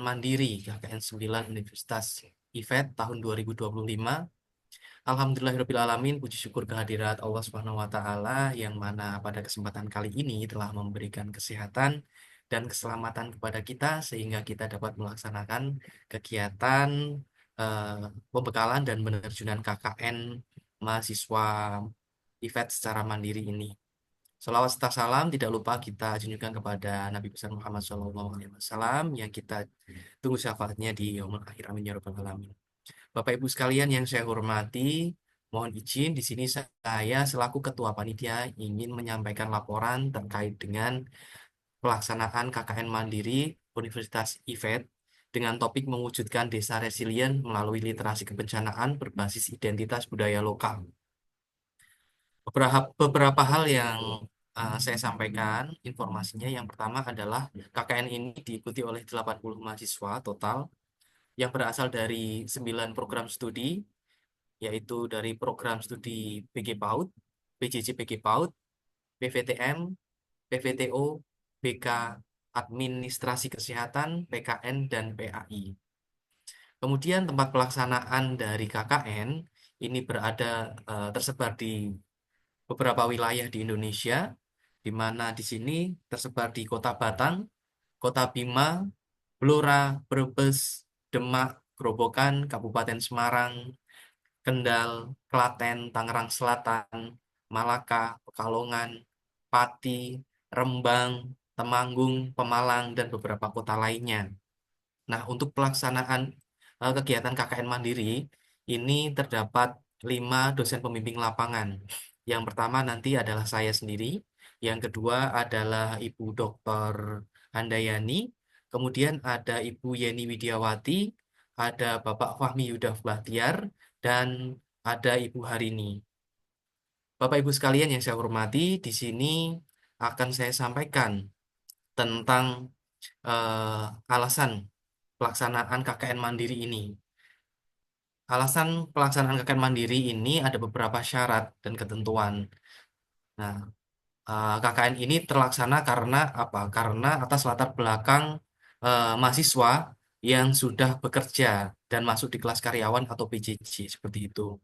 Mandiri KKN 9 Universitas IFET tahun 2025. Alhamdulillahirrahmanirrahim, puji syukur kehadirat Allah Subhanahu wa Ta'ala yang mana pada kesempatan kali ini telah memberikan kesehatan dan keselamatan kepada kita sehingga kita dapat melaksanakan kegiatan eh, pembekalan dan penerjunan KKN mahasiswa IFET secara mandiri ini. Salawat serta salam tidak lupa kita junjukkan kepada Nabi besar Muhammad SAW yang kita tunggu syafaatnya di yaumul akhir. Amin ya rabbal alamin. Bapak Ibu sekalian yang saya hormati, mohon izin di sini saya selaku Ketua Panitia ingin menyampaikan laporan terkait dengan pelaksanaan KKN Mandiri Universitas IFET dengan topik mewujudkan desa resilient melalui literasi kebencanaan berbasis identitas budaya lokal. Beberapa hal yang saya sampaikan informasinya. Yang pertama adalah KKN ini diikuti oleh 80 mahasiswa total yang berasal dari 9 program studi, yaitu dari program studi PG PAUD, PJJ PG PAUD, PVTM, PVTO, BK Administrasi Kesehatan, PKN, dan PAI. Kemudian tempat pelaksanaan dari KKN ini tersebar di beberapa wilayah di Indonesia, di mana di sini tersebar di Kota Batang, Kota Bima, Blora, Brebes, Demak, Grobogan, Kabupaten Semarang, Kendal, Klaten, Tangerang Selatan, Malaka, Pekalongan, Pati, Rembang, Temanggung, Pemalang, dan beberapa kota lainnya. Nah, untuk pelaksanaan kegiatan KKN Mandiri, ini terdapat 5 dosen pembimbing lapangan. Yang pertama nanti adalah saya sendiri, yang kedua adalah Ibu Dr. Handayani, kemudian ada Ibu Yeni Widiawati, ada Bapak Fahmi Yudaf Bahtiar, dan ada Ibu Harini. Bapak Ibu sekalian yang saya hormati, di sini akan saya sampaikan tentang alasan pelaksanaan KKN Mandiri ini. Alasan pelaksanaan KKN Mandiri ini ada beberapa syarat dan ketentuan. Nah, KKN ini terlaksana karena apa? Karena atas latar belakang mahasiswa yang sudah bekerja dan masuk di kelas karyawan atau PJJ seperti itu.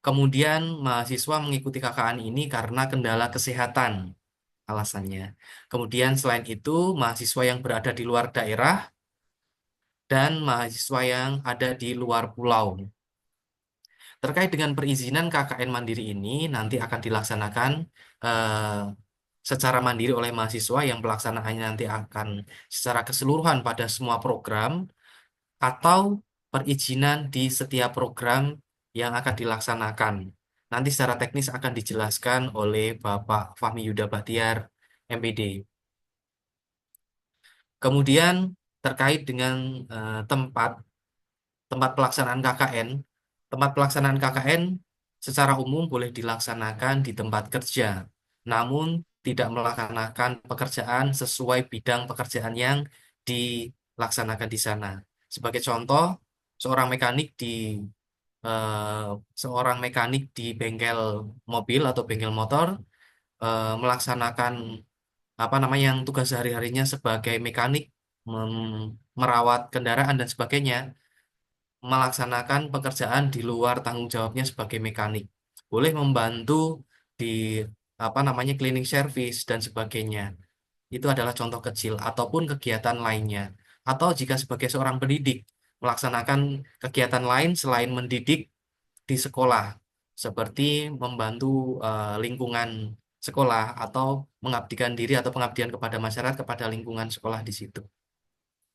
Kemudian mahasiswa mengikuti KKN ini karena kendala kesehatan alasannya. Kemudian selain itu mahasiswa yang berada di luar daerah dan mahasiswa yang ada di luar pulau. Terkait dengan perizinan KKN Mandiri ini nanti akan dilaksanakan eh, secara mandiri oleh mahasiswa yang pelaksanaannya nanti akan secara keseluruhan pada semua program atau perizinan di setiap program yang akan dilaksanakan. Nanti secara teknis akan dijelaskan oleh Bapak Fahmi Yuda Bahtiar, MPD. Kemudian terkait dengan tempat tempat pelaksanaan KKN. Tempat pelaksanaan KKN secara umum boleh dilaksanakan di tempat kerja, namun tidak melaksanakan pekerjaan sesuai bidang pekerjaan yang dilaksanakan di sana. Sebagai contoh, seorang mekanik di eh, seorang mekanik di bengkel mobil atau bengkel motor melaksanakan apa namanya yang tugas sehari-harinya sebagai mekanik, merawat kendaraan dan sebagainya, melaksanakan pekerjaan di luar tanggung jawabnya sebagai mekanik. Boleh membantu di apa namanya cleaning service dan sebagainya. Itu adalah contoh kecil ataupun kegiatan lainnya. Atau jika sebagai seorang pendidik melaksanakan kegiatan lain selain mendidik di sekolah, seperti membantu lingkungan sekolah atau mengabdikan diri atau pengabdian kepada masyarakat kepada lingkungan sekolah di situ.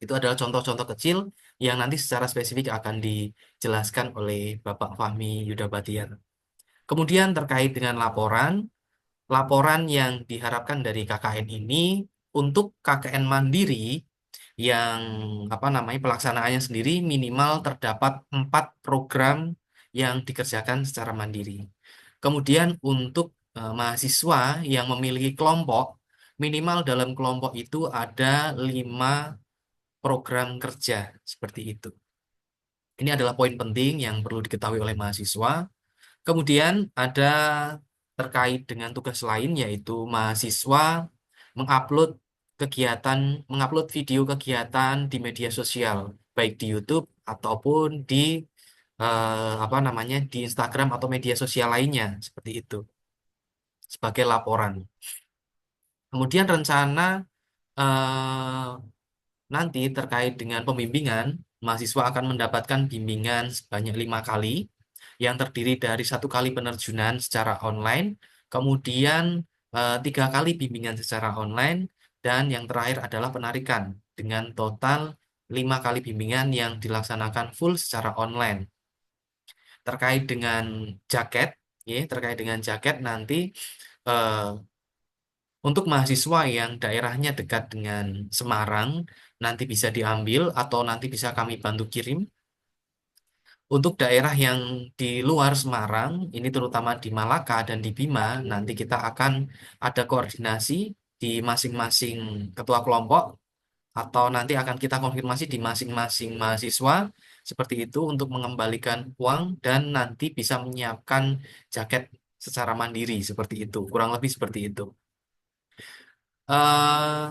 Itu adalah contoh-contoh kecil yang nanti secara spesifik akan dijelaskan oleh Bapak Fahmi Yuda Bahtiar. Kemudian terkait dengan laporan yang diharapkan dari KKN ini untuk KKN Mandiri yang apa namanya pelaksanaannya sendiri minimal terdapat 4 program yang dikerjakan secara mandiri. Kemudian untuk mahasiswa yang memiliki kelompok, minimal dalam kelompok itu ada 5 program kerja seperti itu. Ini adalah poin penting yang perlu diketahui oleh mahasiswa. Kemudian ada terkait dengan tugas lain yaitu mahasiswa mengupload kegiatan, mengupload video kegiatan di media sosial, baik di YouTube ataupun di apa namanya di Instagram atau media sosial lainnya seperti itu sebagai laporan. Kemudian rencana eh, nanti terkait dengan pembimbingan, mahasiswa akan mendapatkan bimbingan sebanyak 5 kali yang terdiri dari 1 kali penerjunan secara online, kemudian 3 kali bimbingan secara online, dan yang terakhir adalah penarikan dengan total 5 kali bimbingan yang dilaksanakan full secara online. Terkait dengan jaket, ya, terkait dengan jaket nanti eh, untuk mahasiswa yang daerahnya dekat dengan Semarang, nanti bisa diambil atau nanti bisa kami bantu kirim. Untuk daerah yang di luar Semarang, ini terutama di Malaka dan di Bima, nanti kita akan ada koordinasi di masing-masing ketua kelompok atau nanti akan kita konfirmasi di masing-masing mahasiswa seperti itu untuk mengembalikan uang dan nanti bisa menyiapkan jaket secara mandiri seperti itu, kurang lebih seperti itu. eh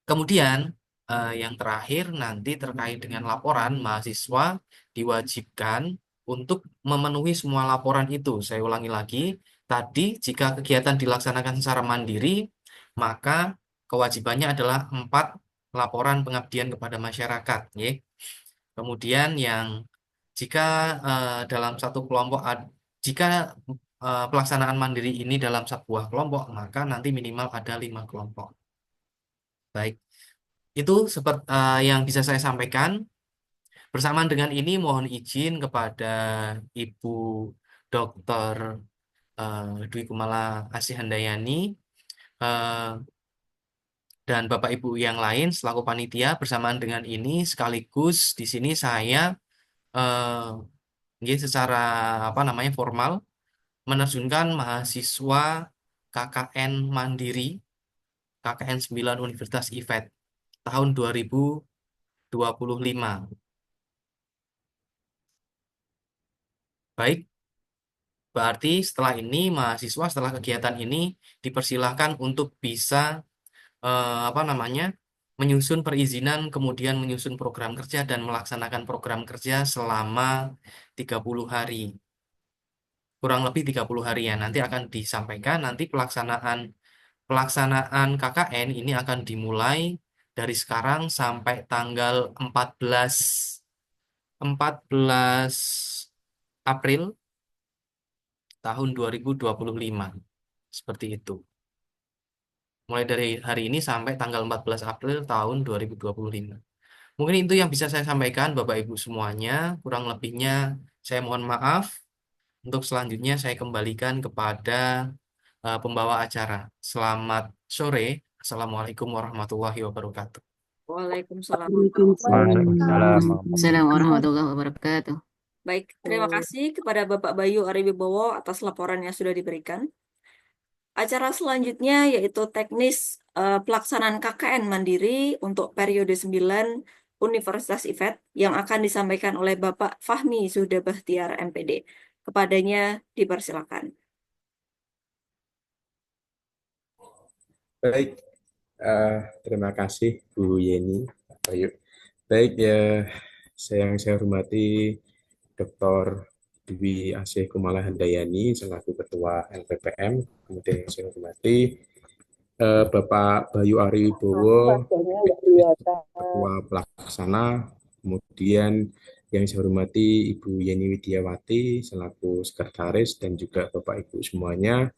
Kemudian yang terakhir nanti terkait dengan laporan, mahasiswa diwajibkan untuk memenuhi semua laporan itu. Saya ulangi lagi, tadi jika kegiatan dilaksanakan secara mandiri, maka kewajibannya adalah 4 laporan pengabdian kepada masyarakat. Ya. Kemudian yang jika dalam satu kelompok, jika pelaksanaan mandiri ini dalam sebuah kelompok, maka nanti minimal ada 5 kelompok. Baik. Itu seperti yang bisa saya sampaikan. Bersamaan dengan ini, mohon izin kepada Ibu Dr. Dwi Kumala Asih Handayani eh, dan Bapak Ibu yang lain selaku panitia. Bersamaan dengan ini, sekaligus di sini saya nggih, secara apa namanya formal menerjunkan mahasiswa KKN Mandiri KKN 9 Universitas IFET tahun 2025. Baik, berarti setelah ini mahasiswa setelah kegiatan ini dipersilahkan untuk bisa apa namanya menyusun perizinan, kemudian menyusun program kerja dan melaksanakan program kerja selama 30 hari. Kurang lebih 30 hari ya. Nanti akan disampaikan nanti pelaksanaan pelaksanaan KKN ini akan dimulai dari sekarang sampai tanggal 14 April tahun 2025. Seperti itu. Mulai dari hari ini sampai tanggal 14 April tahun 2025. Mungkin itu yang bisa saya sampaikan Bapak Ibu semuanya. Kurang lebihnya saya mohon maaf. Untuk selanjutnya saya kembalikan kepada pembawa acara. Selamat sore. Assalamualaikum warahmatullahi wabarakatuh. Waalaikumsalam Waalaikumsalam Assalamualaikum warahmatullahi wabarakatuh. Baik, terima kasih kepada Bapak Bayu Ariwibowo atas laporan yang sudah diberikan. Acara selanjutnya yaitu teknis pelaksanaan KKN Mandiri untuk periode 9 Universitas IFET yang akan disampaikan oleh Bapak Fahmi Zuhda Bahtiar MPD. Kepadanya dipersilakan. Baik, terima kasih Bu Yeni. Baik, baik ya, yang saya hormati Dr. Dwi Asih Kumala Handayani selaku Ketua LPPM. Kemudian yang saya hormati Bapak Bayu Ariwibowo, Ketua Pelaksana. Kemudian yang saya hormati Ibu Yeni Widiawati selaku Sekretaris dan juga Bapak Ibu semuanya.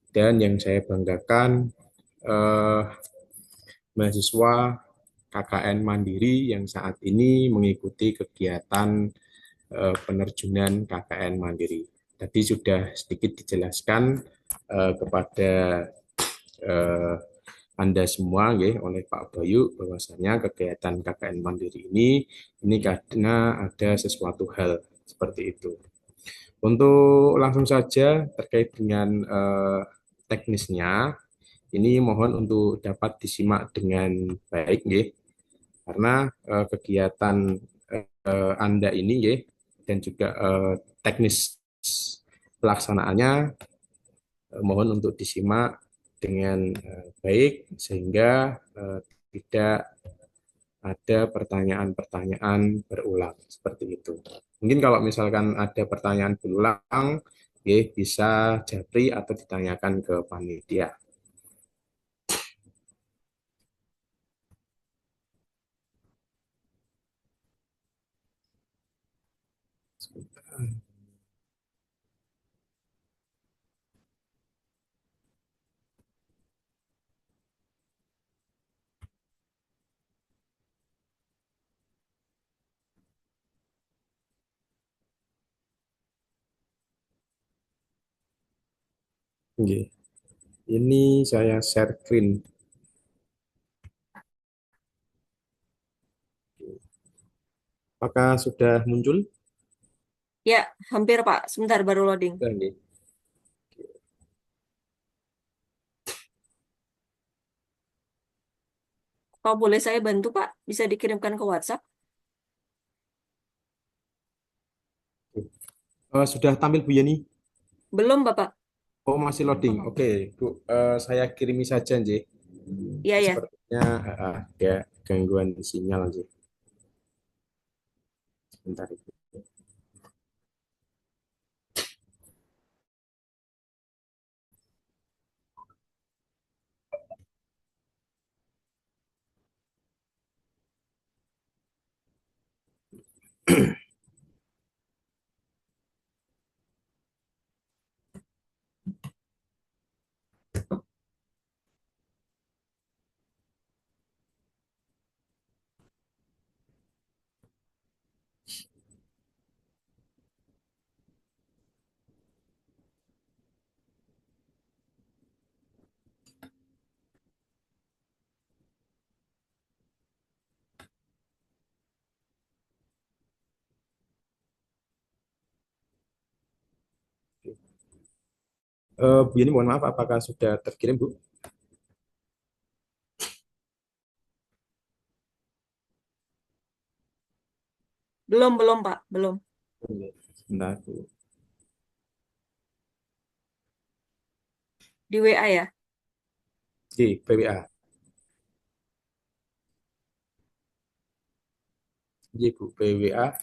Dan yang saya banggakan mahasiswa KKN Mandiri yang saat ini mengikuti kegiatan penerjunan KKN Mandiri. Tadi sudah sedikit dijelaskan kepada Anda semua ya, oleh Pak Bayu bahwasanya kegiatan KKN Mandiri ini karena ada sesuatu hal seperti itu. Untuk langsung saja terkait dengan teknisnya, ini mohon untuk dapat disimak dengan baik, ya, karena kegiatan Anda ini, ya, dan juga teknis pelaksanaannya mohon untuk disimak dengan baik sehingga tidak ada pertanyaan-pertanyaan berulang seperti itu. Mungkin kalau misalkan ada pertanyaan berulang, bisa japri atau ditanyakan ke panitia. Oke. Ini saya share screen. Apakah sudah muncul? Ya, hampir Pak. Sebentar baru loading. Oke. Kalau boleh saya bantu Pak, bisa dikirimkan ke WhatsApp? Sudah tampil Bu Yeni? Belum Bapak. Oh, masih loading. Oke, Bu. Saya kirimi saja, Nji. Iya ya. Sepertinya ada gangguan sinyal, Nji. Sebentar, Ibu. Bu Yeni, mohon maaf, apakah sudah terkirim, Bu? Belum, belum Pak. Belum. Sebentar, Bu. Di WA ya? Di PWA. Di Bu, PWA.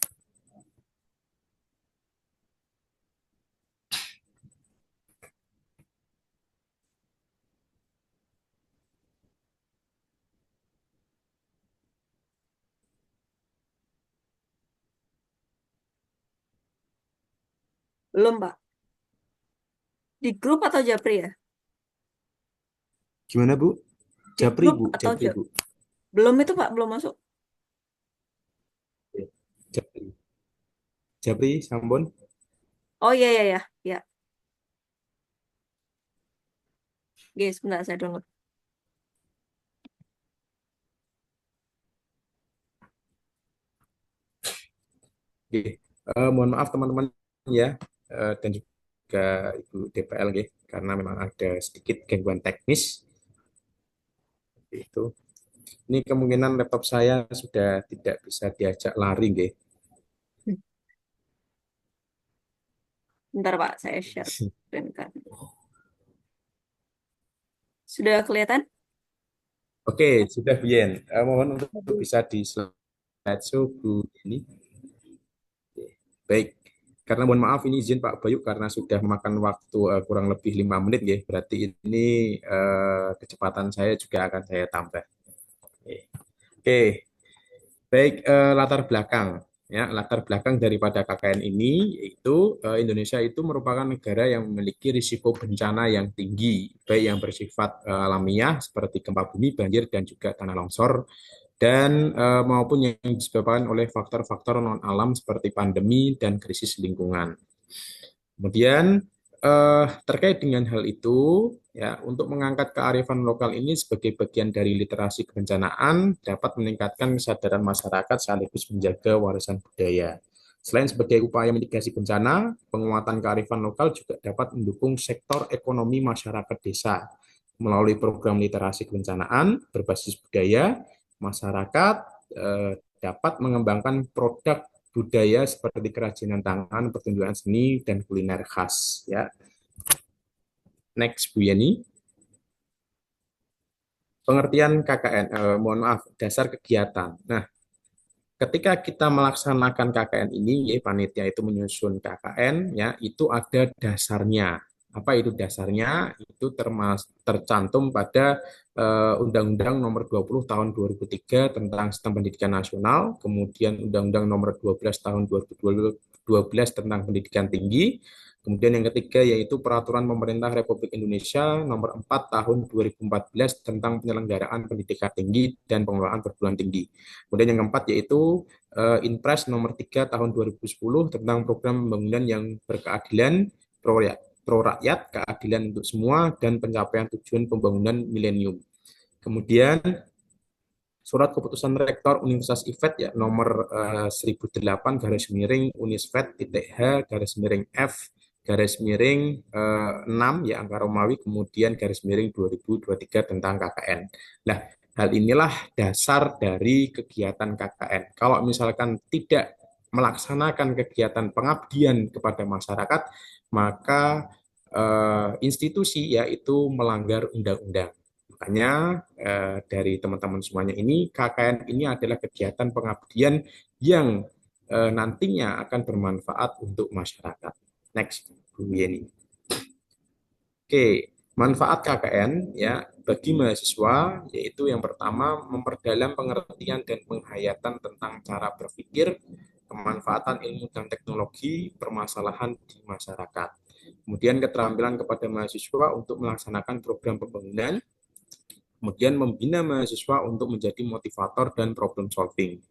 Belum Pak. Di grup atau Japri ya? Gimana, Bu? Di Japri, grup Bu. atau Japri, Bu. Belum itu Pak, belum masuk. Oke. Japri. Japri, Sampun. Oh iya, iya, iya. Ya. Oke, sebentar saya download. Oke. Mohon maaf teman-teman ya, dan juga Ibu DPL, karena memang ada sedikit gangguan teknis. Itu. Ini kemungkinan laptop saya sudah tidak bisa diajak lari, nggih. Bentar Pak, saya share screen kan. Sudah kelihatan? Oke, sudah Bien. Mohon untuk bisa di slideshow Bu ini. Oke, baik. Karena mohon maaf ini izin Pak Bayu karena sudah memakan waktu kurang lebih 5 menit, ya. Berarti ini kecepatan saya juga akan saya tambah. Oke, oke. Baik, latar belakang. Ya, latar belakang daripada KKN ini yaitu Indonesia itu merupakan negara yang memiliki risiko bencana yang tinggi, baik yang bersifat alamiah seperti gempa bumi, banjir, dan juga tanah longsor, dan maupun yang disebabkan oleh faktor-faktor non alam seperti pandemi dan krisis lingkungan. Kemudian terkait dengan hal itu, ya, untuk mengangkat kearifan lokal ini sebagai bagian dari literasi kebencanaan dapat meningkatkan kesadaran masyarakat sekaligus menjaga warisan budaya. Selain sebagai upaya mitigasi bencana, penguatan kearifan lokal juga dapat mendukung sektor ekonomi masyarakat desa. Melalui program literasi kebencanaan berbasis budaya, masyarakat dapat mengembangkan produk budaya seperti kerajinan tangan, pertunjukan seni, dan kuliner khas. Ya. Next, Bu Yeni. pengertian KKN, mohon maaf, dasar kegiatan. Nah, ketika kita melaksanakan KKN ini, ya, panitia itu menyusun KKN, ya, itu ada dasarnya. Apa itu dasarnya? Itu tercantum pada Undang-Undang Nomor 20 Tahun 2003 tentang Sistem Pendidikan Nasional, kemudian Undang-Undang Nomor 12 Tahun 2012 tentang Pendidikan Tinggi, kemudian yang ketiga yaitu Peraturan Pemerintah Republik Indonesia Nomor 4 Tahun 2014 tentang penyelenggaraan pendidikan tinggi dan pengelolaan perguruan tinggi. Kemudian yang keempat yaitu Inpres Nomor 3 Tahun 2010 tentang program pembangunan yang berkeadilan, pro rakyat, keadilan untuk semua, dan pencapaian tujuan pembangunan milenium. Kemudian Surat Keputusan Rektor Universitas IFET ya nomor 1008 garis miring Unisfet H garis miring F garis miring 6 ya angka Romawi, kemudian garis miring 2023 tentang KKN. Nah, hal inilah dasar dari kegiatan KKN. Kalau misalkan tidak melaksanakan kegiatan pengabdian kepada masyarakat, maka institusi yaitu melanggar undang-undang. Makanya dari teman-teman semuanya ini, KKN ini adalah kegiatan pengabdian yang nantinya akan bermanfaat untuk masyarakat. Next, Bu Yeni. Oke, manfaat KKN ya bagi mahasiswa yaitu yang pertama memperdalam pengertian dan penghayatan tentang cara berpikir, kemanfaatan ilmu dan teknologi, permasalahan di masyarakat. Kemudian keterampilan kepada mahasiswa untuk melaksanakan program pembangunan, kemudian membina mahasiswa untuk menjadi motivator dan problem solving.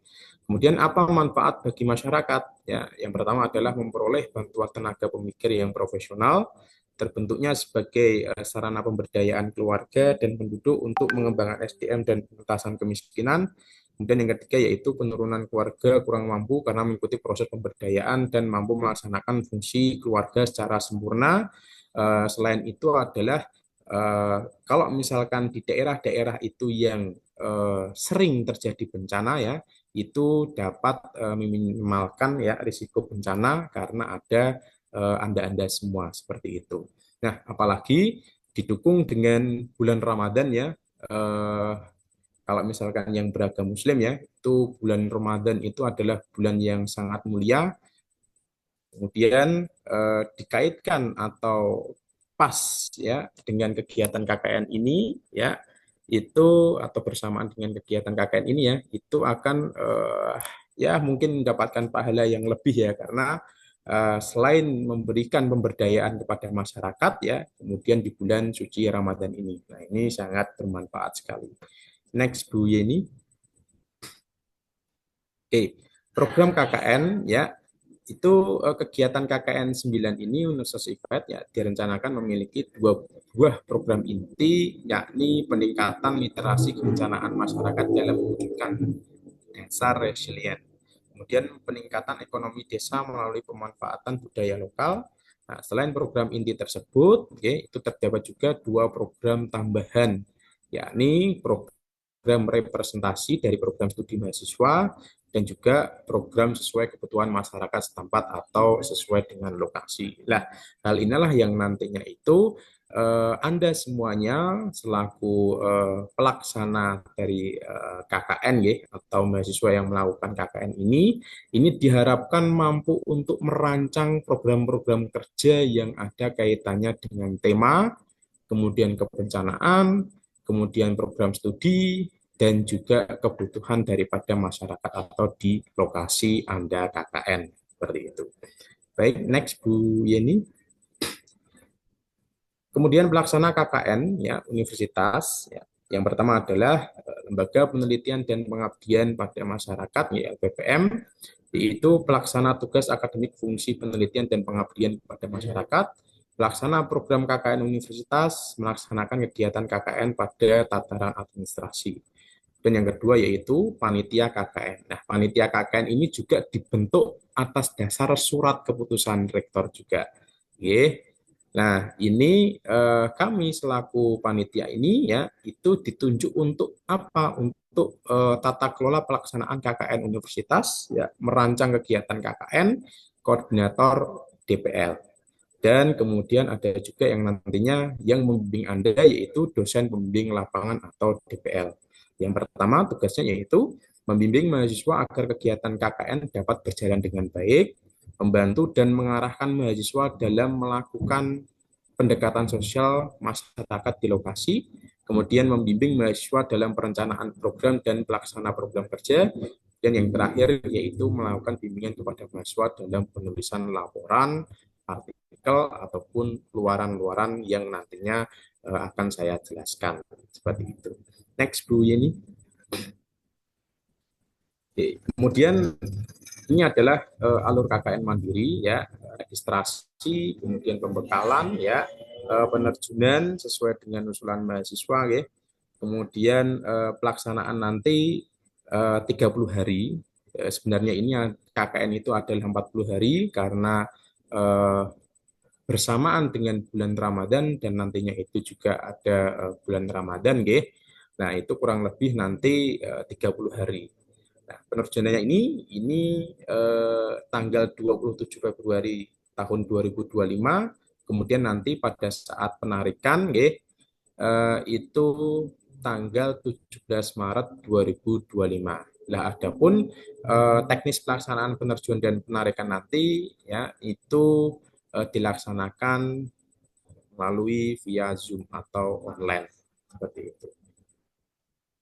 Kemudian apa manfaat bagi masyarakat? Ya, yang pertama adalah memperoleh bantuan tenaga pemikir yang profesional, terbentuknya sebagai sarana pemberdayaan keluarga dan penduduk untuk mengembangkan SDM dan pengentasan kemiskinan. Kemudian yang ketiga yaitu penurunan keluarga kurang mampu karena mengikuti proses pemberdayaan dan mampu melaksanakan fungsi keluarga secara sempurna. Selain itu adalah kalau misalkan di daerah-daerah itu yang sering terjadi bencana ya, itu dapat meminimalkan ya risiko bencana karena ada Anda-Anda semua seperti itu. Nah, apalagi didukung dengan bulan Ramadan ya. Kalau misalkan yang beragama Muslim ya, itu bulan Ramadan itu adalah bulan yang sangat mulia. Kemudian dikaitkan atau pas ya dengan kegiatan KKN ini ya itu atau bersamaan dengan kegiatan KKN ini ya itu akan ya mungkin mendapatkan pahala yang lebih ya karena selain memberikan pemberdayaan kepada masyarakat ya kemudian di bulan suci Ramadan ini. Nah, ini sangat bermanfaat sekali. Next Bu Yeni. Program KKN ya itu kegiatan KKN 9 ini Universitas IFET ya direncanakan memiliki dua buah program inti yakni peningkatan literasi kebencanaan masyarakat dalam mewujudkan dasar resilient. Kemudian peningkatan ekonomi desa melalui pemanfaatan budaya lokal. Nah, selain program inti tersebut, itu terdapat juga dua program tambahan yakni program representasi dari program studi mahasiswa dan juga program sesuai kebutuhan masyarakat setempat atau sesuai dengan lokasi. Nah, hal inilah yang nantinya itu Anda semuanya selaku pelaksana dari KKN ya, atau mahasiswa yang melakukan KKN ini diharapkan mampu untuk merancang program-program kerja yang ada kaitannya dengan tema, kemudian kebencanaan, kemudian program studi, dan juga kebutuhan daripada masyarakat atau di lokasi Anda KKN seperti itu. Baik, next Bu Yeni. Kemudian pelaksana KKN ya universitas ya. Yang pertama adalah Lembaga Penelitian dan Pengabdian pada Masyarakat ya LPPM, yaitu pelaksana tugas akademik fungsi penelitian dan pengabdian kepada masyarakat, pelaksana program KKN universitas, melaksanakan kegiatan KKN pada tataran administrasi. Dan yang kedua yaitu panitia KKN. Nah, panitia KKN ini juga dibentuk atas dasar surat keputusan rektor juga. Oke. Nah, ini kami selaku panitia ini ya itu ditunjuk untuk apa? Untuk tata kelola pelaksanaan KKN universitas, ya merancang kegiatan KKN, koordinator DPL. Dan kemudian ada juga yang nantinya yang membimbing Anda yaitu dosen pembimbing lapangan atau DPL. Yang pertama tugasnya yaitu membimbing mahasiswa agar kegiatan KKN dapat berjalan dengan baik, membantu dan mengarahkan mahasiswa dalam melakukan pendekatan sosial masyarakat di lokasi, kemudian membimbing mahasiswa dalam perencanaan program dan pelaksana program kerja, dan yang terakhir yaitu melakukan bimbingan kepada mahasiswa dalam penulisan laporan, artikel, ataupun luaran-luaran yang nantinya akan saya jelaskan. Seperti itu. Next, Bu Yeni. Oke. Kemudian ini adalah alur KKN mandiri ya, registrasi, kemudian pembekalan ya, penerjunan sesuai dengan usulan mahasiswa ya. Kemudian pelaksanaan nanti 30 hari. Sebenarnya ini KKN itu adalah 40 hari karena eh, bersamaan dengan bulan Ramadan dan nantinya itu juga ada bulan Ramadan nggih. Nah, itu kurang lebih nanti 30 hari. Nah, penerjunannya ini tanggal 27 Februari tahun 2025, kemudian nanti pada saat penarikan nggih, itu tanggal 17 Maret 2025. Nah, adapun teknis pelaksanaan penerjun dan penarikan nanti ya itu dilaksanakan melalui via Zoom atau online seperti itu.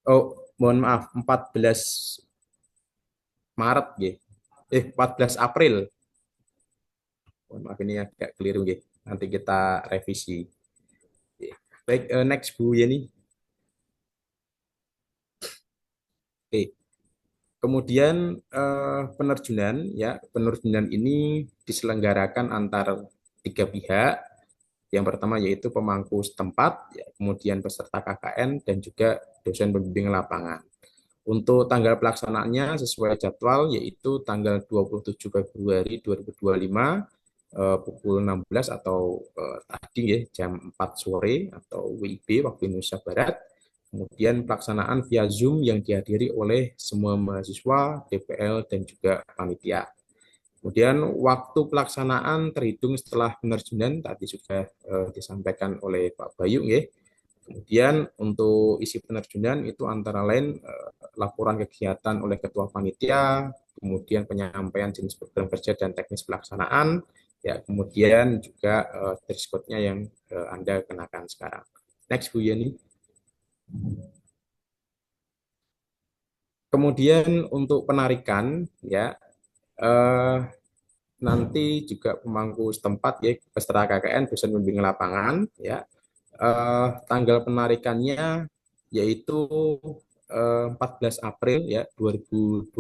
Oh, mohon maaf, 14 Maret ya. 14 April. Mohon maaf ini agak keliru ya. Nanti kita revisi. Baik, next Bu Yeni. Oke. Kemudian penerjunan ya, penerjunan ini diselenggarakan antar tiga pihak. Yang pertama yaitu pemangku setempat, ya, kemudian peserta KKN dan juga dosen pembimbing lapangan. Untuk tanggal pelaksanaannya sesuai jadwal yaitu tanggal 27 Februari 2025 pukul 16 atau tadi ya jam 4 sore atau WIB waktu Indonesia Barat. Kemudian pelaksanaan via Zoom yang dihadiri oleh semua mahasiswa, DPL, dan juga panitia. Kemudian waktu pelaksanaan terhitung setelah penerjunan tadi sudah disampaikan oleh Pak Bayu ya. Kemudian untuk isi penerjunan itu antara lain laporan kegiatan oleh ketua panitia, kemudian penyampaian jenis program kerja dan teknis pelaksanaan, ya kemudian juga dress code-nya yang Anda kenakan sekarang. Next Bu Yeni. Kemudian untuk penarikan ya nanti juga pemangku setempat ya peserta KKN dosen pembimbing lapangan ya tanggal penarikannya yaitu 14 April ya 2025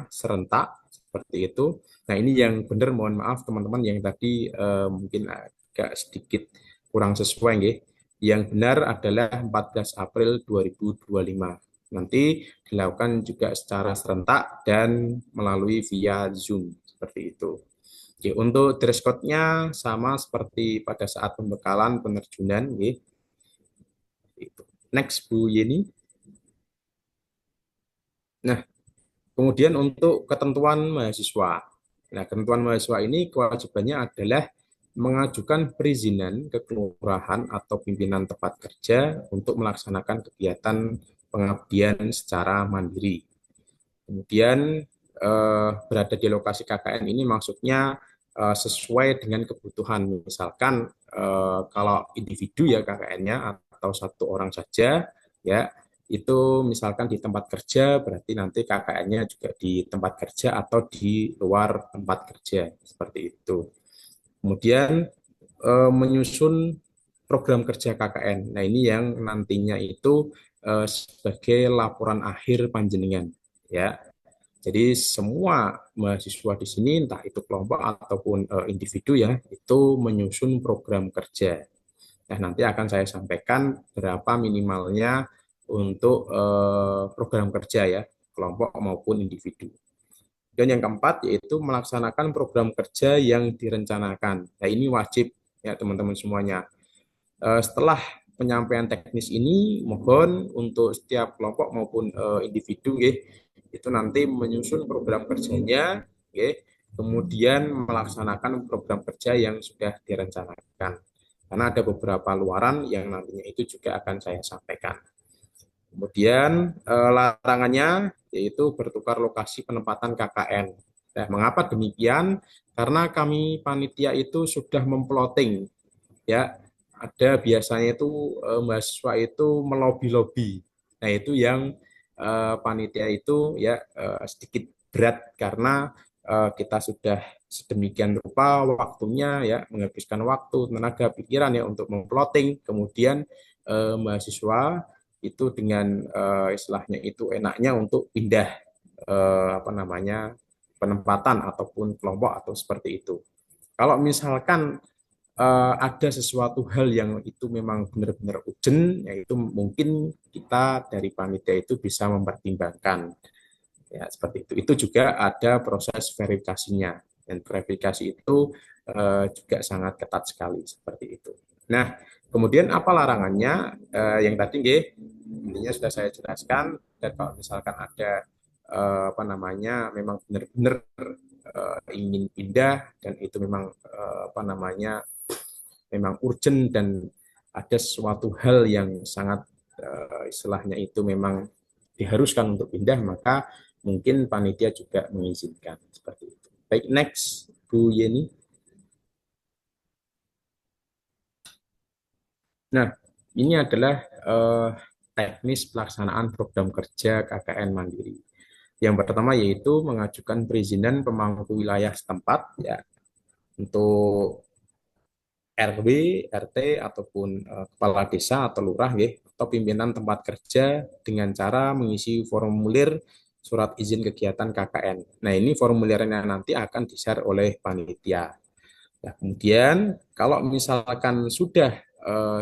serentak seperti itu. Nah, ini yang benar mohon maaf teman-teman yang tadi mungkin agak sedikit kurang sesuai nggih. Yang benar adalah 14 April 2025. Nanti dilakukan juga secara serentak dan melalui via Zoom seperti itu. Oke, untuk dress code-nya sama seperti pada saat pembekalan penerjunan. Next, Bu Yeni. Nah, kemudian untuk ketentuan mahasiswa. Nah, ketentuan mahasiswa ini kewajibannya adalah mengajukan perizinan ke kelurahan atau pimpinan tempat kerja untuk melaksanakan kegiatan pengabdian secara mandiri. Kemudian berada di lokasi KKN ini maksudnya sesuai dengan kebutuhan. Misalkan kalau individu ya KKN-nya atau satu orang saja ya itu misalkan di tempat kerja berarti nanti KKN-nya juga di tempat kerja atau di luar tempat kerja seperti itu. Kemudian menyusun program kerja KKN. Nah ini yang nantinya itu sebagai laporan akhir panjenengan ya. Jadi semua mahasiswa di sini entah itu kelompok ataupun individu ya itu menyusun program kerja. Nah nanti akan saya sampaikan berapa minimalnya untuk program kerja ya kelompok maupun individu. Dan yang keempat yaitu melaksanakan program kerja yang direncanakan. Nah ini wajib ya teman-teman semuanya. Setelah penyampaian teknis ini mohon untuk setiap kelompok maupun individu itu nanti menyusun program kerjanya kemudian melaksanakan program kerja yang sudah direncanakan. Karena ada beberapa luaran yang nantinya itu juga akan saya sampaikan. Kemudian larangannya yaitu bertukar lokasi penempatan KKN. Nah, mengapa demikian? Karena kami panitia itu sudah memploting, ya. Ada biasanya itu mahasiswa itu melobi-lobi. Nah, itu yang panitia itu ya sedikit berat karena kita sudah sedemikian rupa waktunya ya menghabiskan waktu, tenaga, pikiran ya untuk memploting, kemudian mahasiswa itu dengan istilahnya itu enaknya untuk pindah apa namanya penempatan ataupun kelompok atau seperti itu. Kalau misalkan ada sesuatu hal yang itu memang benar-benar urgent, yaitu mungkin kita dari panitia itu bisa mempertimbangkan ya seperti itu. Itu juga ada proses verifikasinya dan verifikasi itu juga sangat ketat sekali seperti itu. Nah, kemudian apa larangannya? Yang tadi intinya sudah saya jelaskan. Dan kalau misalkan ada apa namanya memang benar-benar ingin pindah dan itu memang apa namanya memang urgent dan ada suatu hal yang sangat istilahnya itu memang diharuskan untuk pindah, maka mungkin panitia juga mengizinkan seperti itu. Baik, next Bu Yeni. Nah, ini adalah teknis pelaksanaan program kerja KKN Mandiri. Yang pertama yaitu mengajukan perizinan pemangku wilayah setempat ya untuk RW, RT ataupun kepala desa atau lurah ya, atau pimpinan tempat kerja dengan cara mengisi formulir surat izin kegiatan KKN. Nah, ini formulirnya nanti akan di-share oleh panitia. Nah, kemudian kalau misalkan sudah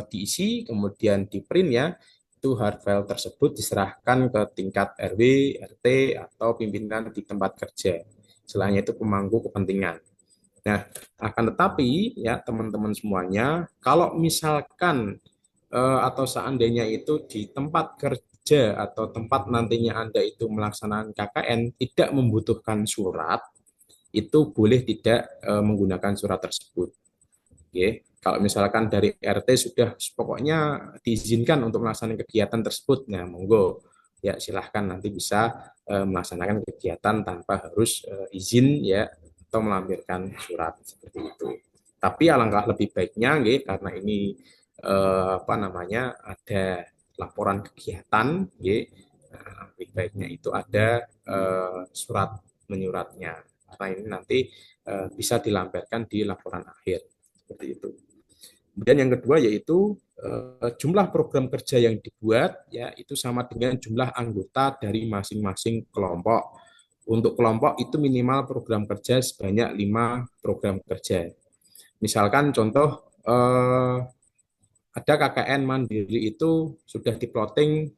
diisi, kemudian di-print ya, itu hard file tersebut diserahkan ke tingkat RW, RT, atau pimpinan di tempat kerja. Istilahnya itu pemangku kepentingan. Nah, akan tetapi ya teman-teman semuanya, kalau misalkan atau seandainya itu di tempat kerja atau tempat nantinya Anda itu melaksanakan KKN tidak membutuhkan surat, itu boleh tidak menggunakan surat tersebut. Oke. Kalau misalkan dari RT sudah pokoknya diizinkan untuk melaksanakan kegiatan tersebut, nah monggo ya silahkan nanti bisa melaksanakan kegiatan tanpa harus izin ya atau melampirkan surat seperti itu. Tapi alangkah lebih baiknya karena ini apa namanya ada laporan kegiatan lebih baiknya itu ada surat menyuratnya karena ini nanti bisa dilampirkan di laporan akhir seperti itu. Kemudian yang kedua yaitu jumlah program kerja yang dibuat ya itu sama dengan jumlah anggota dari masing-masing kelompok. Untuk kelompok itu minimal program kerja sebanyak 5 program kerja. Misalkan contoh ada KKN Mandiri itu sudah diploting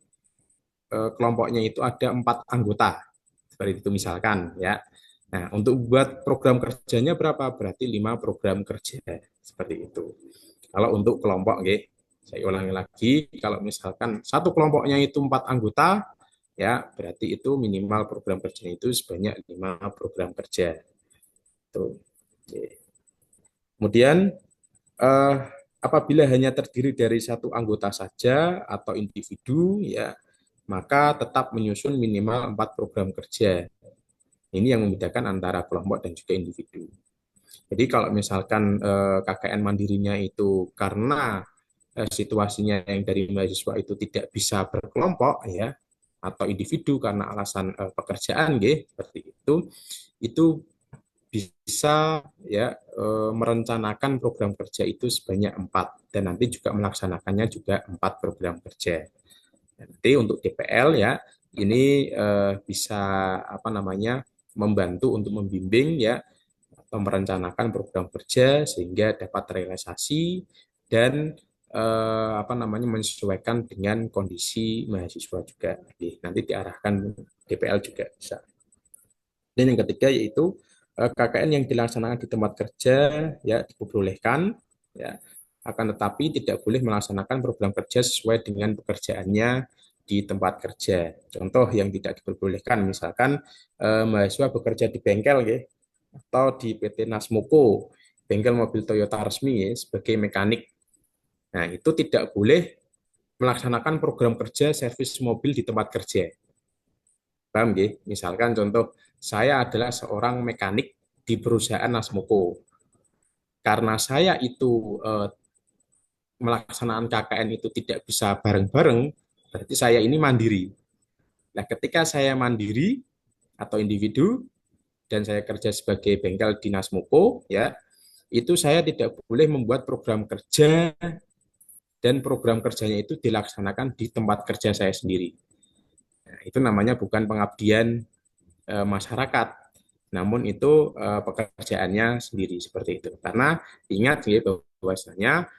kelompoknya itu ada 4 anggota. Seperti itu misalkan ya. Nah, untuk buat program kerjanya berapa? Berarti 5 program kerja. Seperti itu. Kalau untuk kelompok, saya ulangi lagi, kalau misalkan satu kelompoknya itu 4 anggota, ya berarti itu minimal program kerjanya itu sebanyak 5 program kerja. Tuh. Kemudian, apabila hanya terdiri dari satu anggota saja atau individu, ya maka tetap menyusun minimal 4 program kerja. Ini yang membedakan antara kelompok dan juga individu. Jadi kalau misalkan KKN mandirinya itu karena situasinya yang dari mahasiswa itu tidak bisa berkelompok ya atau individu karena alasan pekerjaan seperti itu bisa ya merencanakan program kerja itu sebanyak 4 dan nanti juga melaksanakannya juga 4 program kerja. Nanti untuk DPL ya ini bisa apa namanya membantu untuk membimbing ya atau merencanakan program kerja sehingga dapat terrealisasi dan apa namanya menyesuaikan dengan kondisi mahasiswa juga. Jadi, nanti diarahkan DPL juga bisa. Dan yang ketiga yaitu KKN yang dilaksanakan di tempat kerja ya diperbolehkan ya akan tetapi tidak boleh melaksanakan program kerja sesuai dengan pekerjaannya di tempat kerja. Contoh yang tidak diperbolehkan misalkan mahasiswa bekerja di bengkel atau di PT Nasmoko, bengkel mobil Toyota resmi ya, sebagai mekanik. Nah, itu tidak boleh melaksanakan program kerja servis mobil di tempat kerja. Paham ya? Misalkan contoh, saya adalah seorang mekanik di perusahaan Nasmoko. Karena saya itu melaksanakan KKN itu tidak bisa bareng-bareng, berarti saya ini mandiri. Nah, ketika saya mandiri atau individu dan saya kerja sebagai bengkel dinas Moko, ya, itu saya tidak boleh membuat program kerja dan program kerjanya itu dilaksanakan di tempat kerja saya sendiri. Nah, itu namanya bukan pengabdian masyarakat, namun itu pekerjaannya sendiri seperti itu. Karena ingat ya bahwasanya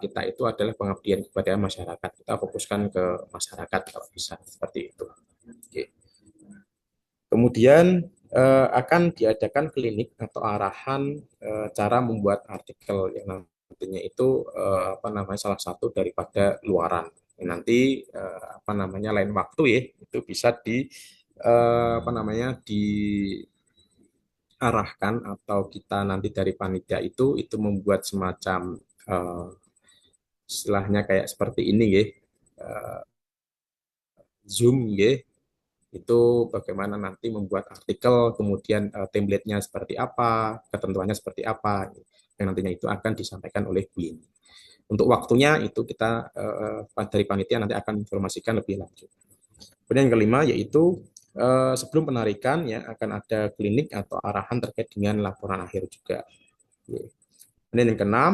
kita itu adalah pengabdian kepada masyarakat. Kita fokuskan ke masyarakat kalau bisa seperti itu. Oke. Kemudian akan diadakan klinik atau arahan cara membuat artikel yang nantinya itu apa namanya salah satu daripada luaran. Nanti apa namanya lain waktu ya itu bisa di apa namanya diarahkan atau kita nanti dari panitia itu membuat semacam eh, istilahnya kayak seperti ini ya. Zoom ya, itu bagaimana nanti membuat artikel, kemudian template-nya seperti apa, ketentuannya seperti apa, yang nantinya itu akan disampaikan oleh Bu Yeni. Untuk waktunya itu kita dari panitia nanti akan informasikan lebih lanjut. Kemudian yang kelima yaitu sebelum penarikan ya akan ada klinik atau arahan terkait dengan laporan akhir juga. Kemudian yang keenam,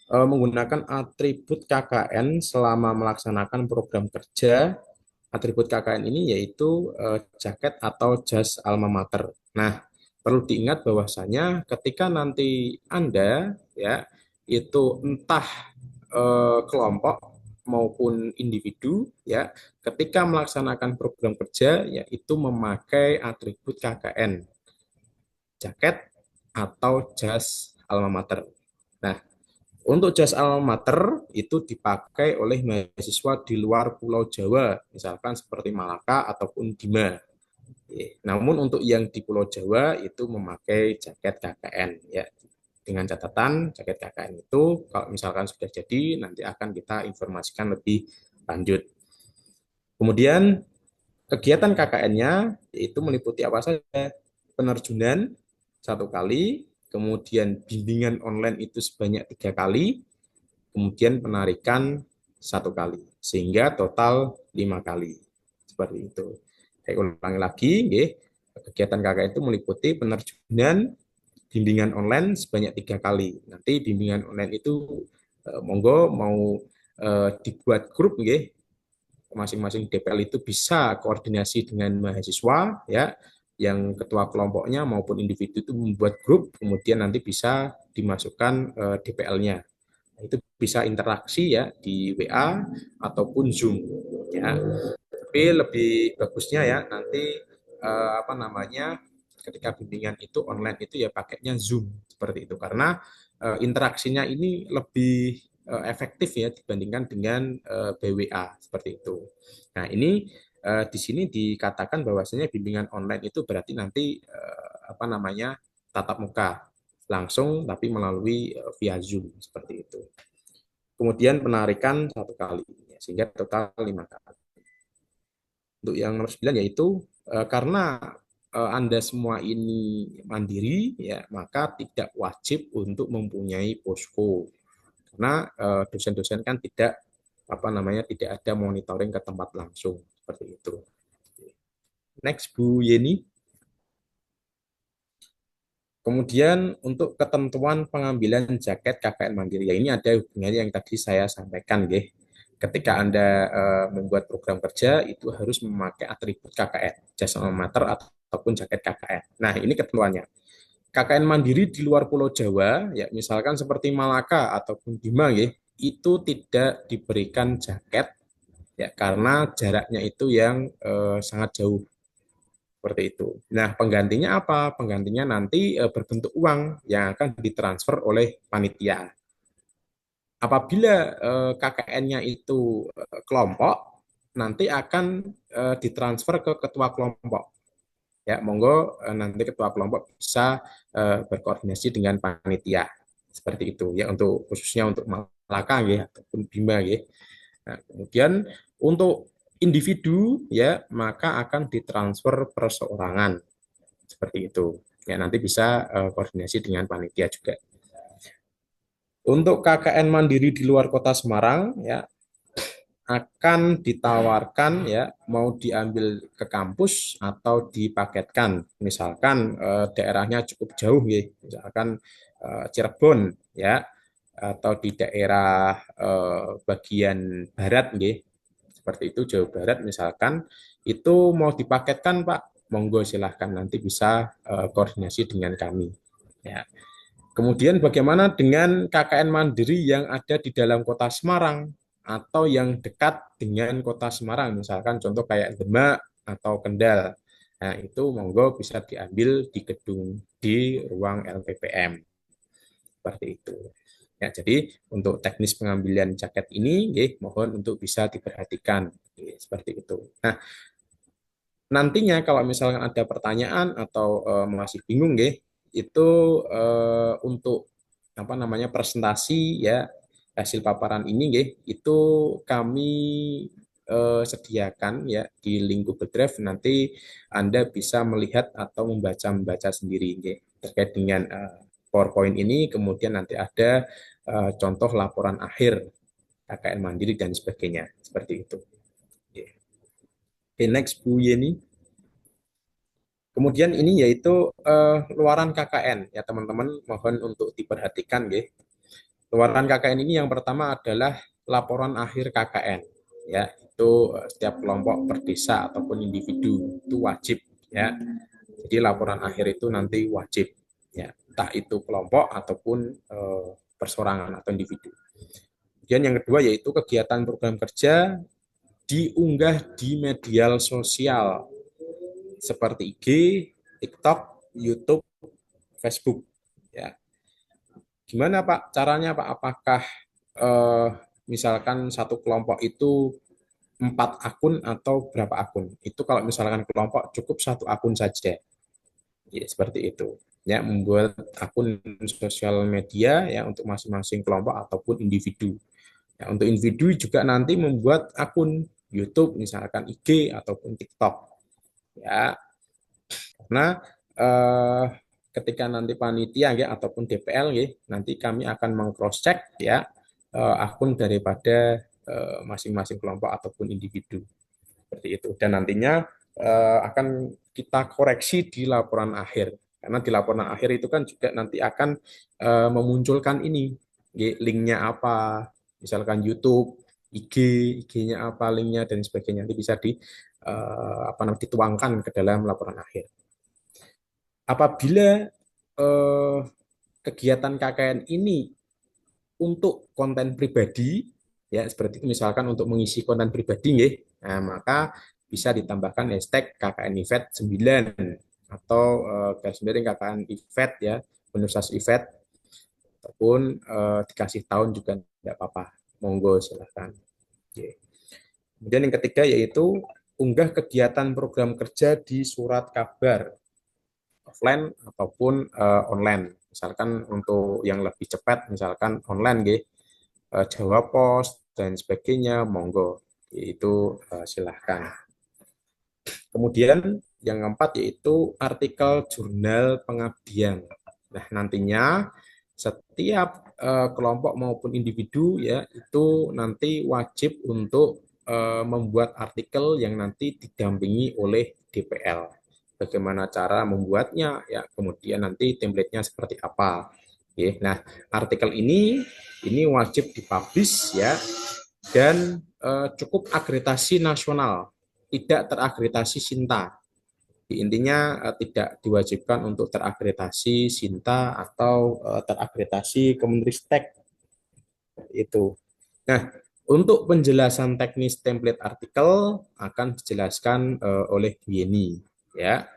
menggunakan atribut KKN selama melaksanakan program kerja. Atribut KKN ini yaitu jaket atau jas alma mater. Nah, perlu diingat bahwasanya ketika nanti Anda ya itu entah kelompok maupun individu ya ketika melaksanakan program kerja yaitu memakai atribut KKN, jaket atau jas alma mater. Nah, untuk jas alma mater itu dipakai oleh mahasiswa di luar Pulau Jawa, misalkan seperti Malaka ataupun Bima. Namun untuk yang di Pulau Jawa itu memakai jaket KKN ya. Dengan catatan jaket KKN itu kalau misalkan sudah jadi nanti akan kita informasikan lebih lanjut. Kemudian kegiatan KKN-nya itu meliputi apa saja? Penerjunan satu kali, kemudian bimbingan online itu sebanyak 3 kali, kemudian penarikan 1 kali, sehingga total 5 kali. Seperti itu. Saya ulangi lagi, kegiatan KKN itu meliputi penerjunan, bimbingan online sebanyak 3 kali. Nanti bimbingan online itu monggo mau dibuat grup, masing-masing DPL itu bisa koordinasi dengan mahasiswa, ya, yang ketua kelompoknya maupun individu itu membuat grup, kemudian nanti bisa dimasukkan DPL-nya. Itu bisa interaksi ya di WA ataupun Zoom ya. Tapi lebih bagusnya ya nanti apa namanya ketika bimbingan itu online itu ya pakainya Zoom seperti itu karena interaksinya ini lebih efektif ya dibandingkan dengan BWA seperti itu. Nah, ini di sini dikatakan bahwasanya bimbingan online itu berarti nanti apa namanya tatap muka langsung tapi melalui via Zoom seperti itu. Kemudian penarikan 1 kali, sehingga total 5 kali. Untuk yang nomor 9 yaitu karena Anda semua ini mandiri, ya maka tidak wajib untuk mempunyai posko. Karena dosen-dosen kan tidak apa namanya tidak ada monitoring ke tempat langsung seperti itu. Next Bu Yeni. Kemudian untuk ketentuan pengambilan jaket KKN Mandiri, ya ini ada hubungannya yang tadi saya sampaikan, ya. Ketika Anda membuat program kerja, itu harus memakai atribut KKN, jas alma mater ataupun jaket KKN. Nah, ini ketentuannya. KKN Mandiri di luar Pulau Jawa, ya misalkan seperti Malaka ataupun Bima, ya, itu tidak diberikan jaket, ya karena jaraknya itu yang sangat jauh. Seperti itu. Nah, penggantinya apa? Penggantinya nanti berbentuk uang yang akan ditransfer oleh panitia. Apabila KKN-nya itu kelompok, nanti akan ditransfer ke ketua kelompok. Ya, monggo nanti ketua kelompok bisa berkoordinasi dengan panitia seperti itu ya, untuk khususnya untuk Malaka ya ataupun Bima ya. Nah, kemudian untuk individu ya maka akan ditransfer perseorangan seperti itu. Ya, nanti bisa koordinasi dengan panitia juga. Untuk KKN mandiri di luar Kota Semarang ya akan ditawarkan ya mau diambil ke kampus atau dipaketkan. Misalkan daerahnya cukup jauh ya, misalkan Cirebon ya atau di daerah bagian barat ya. Seperti itu Jawa Barat misalkan itu mau dipaketkan Pak, monggo silahkan nanti bisa koordinasi dengan kami. Ya. Kemudian bagaimana dengan KKN mandiri yang ada di dalam Kota Semarang atau yang dekat dengan Kota Semarang, misalkan contoh kayak Demak atau Kendal. Nah, itu monggo bisa diambil di gedung di ruang LPPM. Seperti itu. Ya, jadi untuk teknis pengambilan jaket ini, mohon untuk bisa diperhatikan. Seperti itu. Nah, nantinya kalau misalkan ada pertanyaan atau masih bingung, itu untuk apa namanya presentasi ya hasil paparan ini, itu kami sediakan ya di link Google Drive. Nanti Anda bisa melihat atau membaca sendiri terkait dengan PowerPoint ini. Kemudian nanti ada contoh laporan akhir KKN Mandiri dan sebagainya seperti itu. Oke, next Bu Yeni. Kemudian ini yaitu luaran KKN ya teman-teman, mohon untuk diperhatikan ya. Luaran KKN ini yang pertama adalah laporan akhir KKN ya, itu setiap kelompok per desa ataupun individu itu wajib ya. Jadi laporan akhir itu nanti wajib ya, entah itu kelompok ataupun persorangan atau individu. Kemudian yang kedua yaitu kegiatan program kerja diunggah di media sosial seperti IG, TikTok, YouTube, Facebook. Ya. Gimana Pak caranya Pak? Apakah misalkan satu kelompok itu 4 akun atau berapa akun? Itu kalau misalkan kelompok cukup 1 akun saja. Ya, seperti itu. Ya, membuat akun sosial media ya untuk masing-masing kelompok ataupun individu. Ya, untuk individu juga nanti membuat akun YouTube, misalkan IG ataupun TikTok. Ya, karena ketika nanti panitia ya ataupun DPL ya, nanti kami akan meng-cross check ya akun daripada masing-masing kelompok ataupun individu seperti itu, dan nantinya akan kita koreksi di laporan akhir, karena di laporan akhir itu kan juga nanti akan memunculkan ini ya, linknya apa, misalkan YouTube, IG-nya apa linknya dan sebagainya, nanti bisa apa namanya dituangkan ke dalam laporan akhir. Apabila kegiatan KKN ini untuk konten pribadi, ya seperti itu misalkan untuk mengisi konten pribadi, nah, maka bisa ditambahkan hashtag KKN Event 9 atau garis miring KKN Event ya, Universitas Event, ataupun dikasih tahun juga tidak apa-apa, monggo silahkan. Kemudian yang ketiga yaitu unggah kegiatan program kerja di surat kabar offline ataupun online. Misalkan untuk yang lebih cepat, misalkan online, Jawa Pos dan sebagainya, monggo, itu silahkan. Kemudian yang keempat yaitu artikel jurnal pengabdian. Nah, nantinya setiap kelompok maupun individu ya itu nanti wajib untuk membuat artikel yang nanti didampingi oleh DPL. Bagaimana cara membuatnya ya, kemudian nanti template-nya seperti apa. Oke, nah, artikel ini wajib dipublish ya, dan cukup akreditasi nasional, tidak terakreditasi Sinta. Intinya tidak diwajibkan untuk terakreditasi Sinta atau terakreditasi Kemenristek itu. Nah, untuk penjelasan teknis template artikel akan dijelaskan oleh Yeni ya,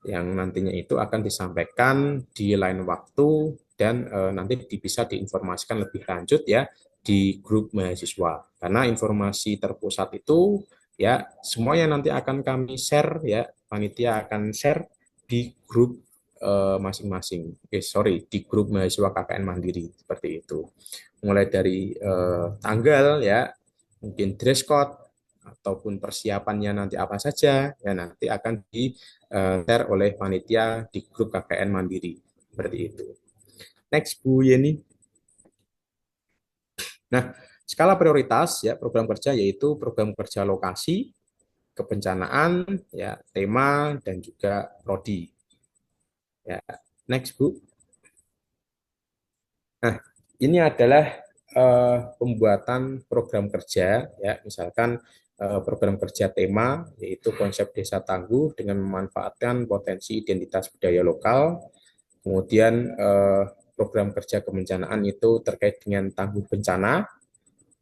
yang nantinya itu akan disampaikan di lain waktu dan nanti bisa diinformasikan lebih lanjut ya di grup mahasiswa. Karena informasi terpusat itu ya semuanya nanti akan kami share ya, panitia akan share di grup masing-masing. Di grup mahasiswa KKN Mandiri seperti itu. Mulai dari tanggal ya, mungkin dress code ataupun persiapannya nanti apa saja ya nanti akan di-share oleh panitia di grup KKN Mandiri seperti itu. Next Bu Yeni. Nah, skala prioritas ya program kerja yaitu program kerja lokasi, kebencanaan, ya tema dan juga prodi. Ya, next Bu. Nah, ini adalah pembuatan program kerja ya, misalkan program kerja tema yaitu konsep desa tangguh dengan memanfaatkan potensi identitas budaya lokal. Kemudian program kerja kebencanaan itu terkait dengan tangguh bencana.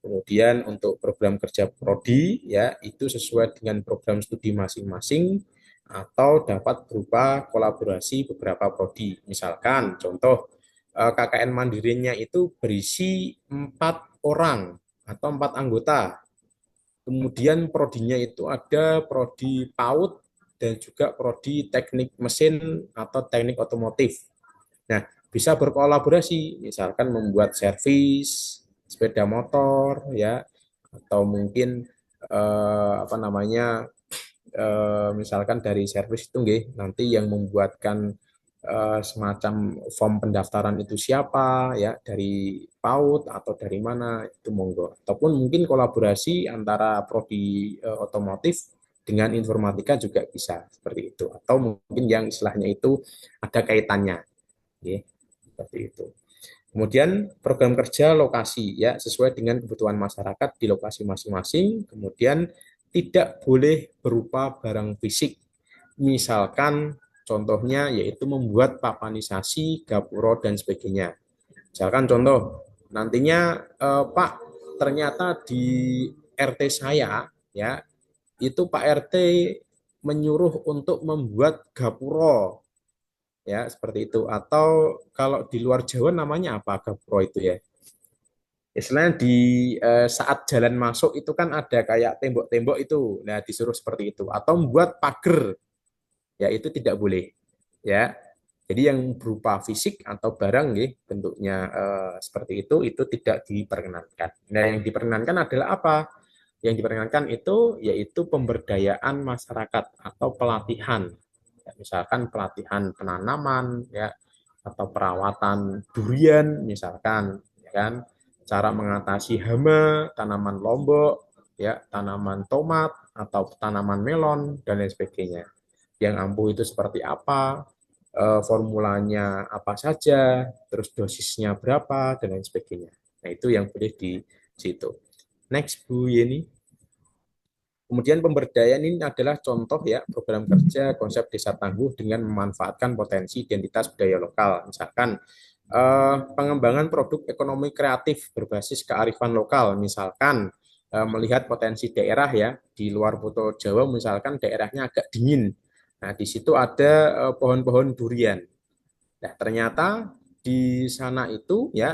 Kemudian untuk program kerja prodi ya itu sesuai dengan program studi masing-masing atau dapat berupa kolaborasi beberapa prodi. Misalkan contoh KKN mandirinya itu berisi 4 orang atau 4 anggota. Kemudian prodinya itu ada prodi PAUD dan juga prodi teknik mesin atau teknik otomotif. Nah, bisa berkolaborasi, misalkan membuat servis sepeda motor ya, atau mungkin misalkan dari servis itu nggih, nanti yang membuatkan semacam form pendaftaran itu siapa ya, dari PAUD atau dari mana itu monggo. Ataupun mungkin kolaborasi antara prodi otomotif dengan informatika juga bisa seperti itu. Atau mungkin yang istilahnya itu ada kaitannya. Ya, seperti itu. Kemudian program kerja lokasi ya sesuai dengan kebutuhan masyarakat di lokasi masing-masing. Kemudian tidak boleh berupa barang fisik. Misalkan contohnya yaitu membuat papanisasi, gapuro dan sebagainya. Misalkan contoh nantinya Pak ternyata di RT saya ya itu Pak RT menyuruh untuk membuat gapuro ya seperti itu, atau kalau di luar Jawa namanya apa gapuro itu ya istilahnya di saat jalan masuk itu kan ada kayak tembok-tembok itu, nah disuruh seperti itu, atau membuat pagar ya itu tidak boleh ya. Jadi yang berupa fisik atau barang nih bentuknya seperti itu tidak diperkenankan. Nah yang diperkenankan adalah apa? Yang diperkenankan itu yaitu pemberdayaan masyarakat atau pelatihan. Ya, misalkan pelatihan penanaman ya atau perawatan durian misalkan ya kan, cara mengatasi hama tanaman lombok ya, tanaman tomat atau tanaman melon dan lain sebagainya. Yang ampuh itu seperti apa, formulanya apa saja, terus dosisnya berapa dan lain sebagainya. Nah, itu yang boleh di situ. Next Bu Yeni. Kemudian pemberdayaan ini adalah contoh ya program kerja konsep desa tangguh dengan memanfaatkan potensi identitas budaya lokal. Misalkan pengembangan produk ekonomi kreatif berbasis kearifan lokal. Misalkan melihat potensi daerah ya di luar Pulau Jawa, misalkan daerahnya agak dingin. Nah di situ ada pohon-pohon durian. Nah ternyata di sana itu ya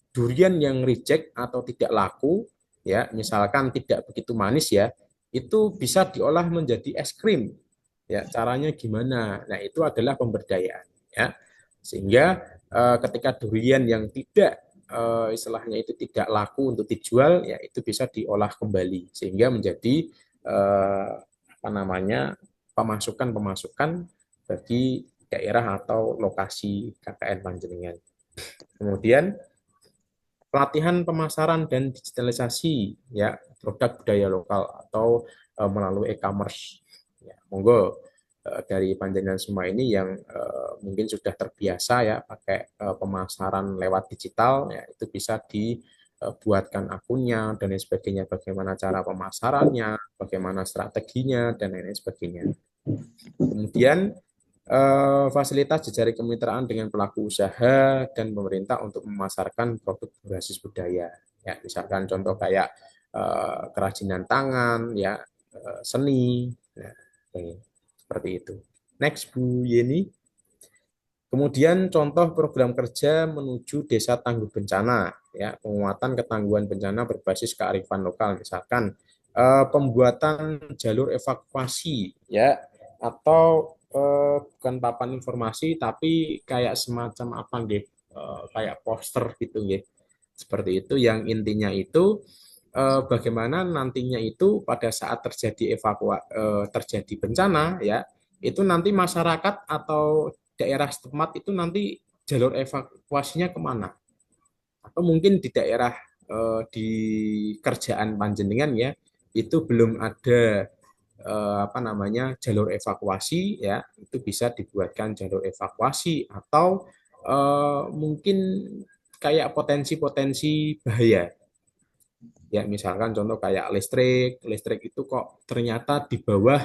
durian yang reject atau tidak laku ya misalkan tidak begitu manis ya itu bisa diolah menjadi es krim ya, caranya gimana, nah itu adalah pemberdayaan ya, sehingga ketika durian yang tidak istilahnya itu tidak laku untuk dijual ya itu bisa diolah kembali sehingga menjadi apa namanya pemasukan bagi daerah atau lokasi KKN Panjenengan. Kemudian pelatihan pemasaran dan digitalisasi ya produk budaya lokal atau melalui e-commerce. Ya, monggo dari panjenengan semua ini yang mungkin sudah terbiasa ya pakai pemasaran lewat digital ya itu bisa dibuatkan akunnya dan lain sebagainya, bagaimana cara pemasarannya, bagaimana strateginya dan lain sebagainya. Kemudian fasilitas jejaring kemitraan dengan pelaku usaha dan pemerintah untuk memasarkan produk berbasis budaya. Ya, misalkan contoh kayak kerajinan tangan, ya seni, ya, seperti itu. Next Bu Yeni. Kemudian contoh program kerja menuju desa tangguh bencana, ya penguatan ketangguhan bencana berbasis kearifan lokal, misalkan pembuatan jalur evakuasi, ya atau bukan papan informasi tapi kayak semacam apa nggih, kayak poster gitu nggih. Seperti itu yang intinya itu bagaimana nantinya itu pada saat terjadi bencana ya, itu nanti masyarakat atau daerah setempat itu nanti jalur evakuasinya kemana, atau mungkin di daerah di kerjaan panjenengan ya itu belum ada apa namanya jalur evakuasi ya, itu bisa dibuatkan jalur evakuasi atau mungkin kayak potensi-potensi bahaya ya, misalkan contoh kayak listrik itu kok ternyata di bawah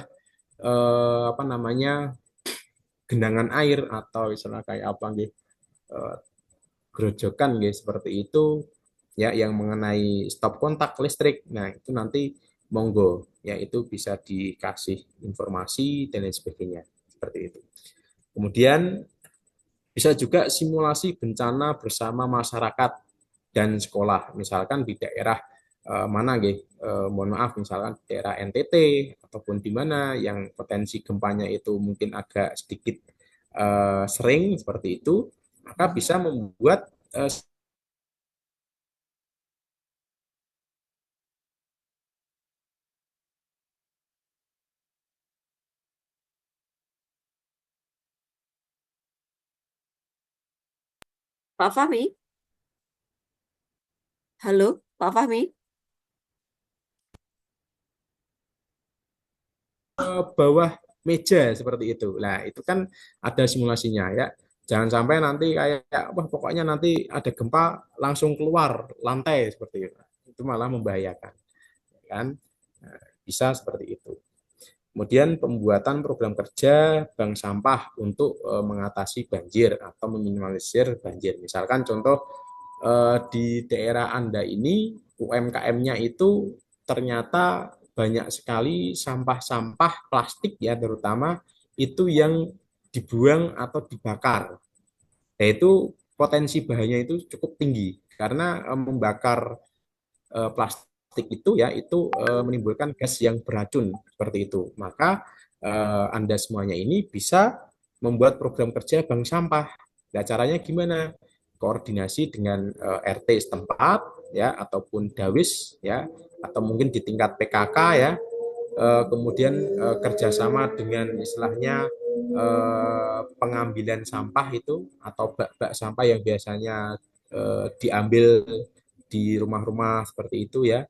apa namanya genangan air atau istilah kayak apa nih, eh, gerojokan gitu seperti itu ya, yang mengenai stop kontak listrik. Nah, itu nanti monggo ya, itu bisa dikasih informasi dan lain sebagainya seperti itu. Kemudian bisa juga simulasi bencana bersama masyarakat dan sekolah. Misalkan di daerah mana gitu, mohon maaf, misalkan di daerah NTT ataupun di mana yang potensi gempanya itu mungkin agak sedikit sering seperti itu, maka bisa membuat Pak Fahmi, halo, Pak Fahmi. bawah meja seperti itu. Nah, itu kan ada simulasinya ya. Jangan sampai nanti kayak wah pokoknya nanti ada gempa langsung keluar lantai seperti itu. Itu malah membahayakan, kan? Nah, bisa seperti itu. Kemudian pembuatan program kerja bank sampah untuk mengatasi banjir atau meminimalisir banjir. Misalkan contoh di daerah Anda ini UMKM-nya itu ternyata banyak sekali sampah-sampah plastik ya, terutama itu yang dibuang atau dibakar. Yaitu potensi bahayanya itu cukup tinggi karena membakar plastik itu ya, itu menimbulkan gas yang beracun seperti itu. Maka Anda semuanya ini bisa membuat program kerja bank sampah. Nah, caranya gimana? Koordinasi dengan RT setempat ya, ataupun Dawis ya, atau mungkin di tingkat PKK ya. Kemudian kerjasama dengan istilahnya pengambilan sampah itu atau bak-bak sampah yang biasanya diambil di rumah-rumah seperti itu ya,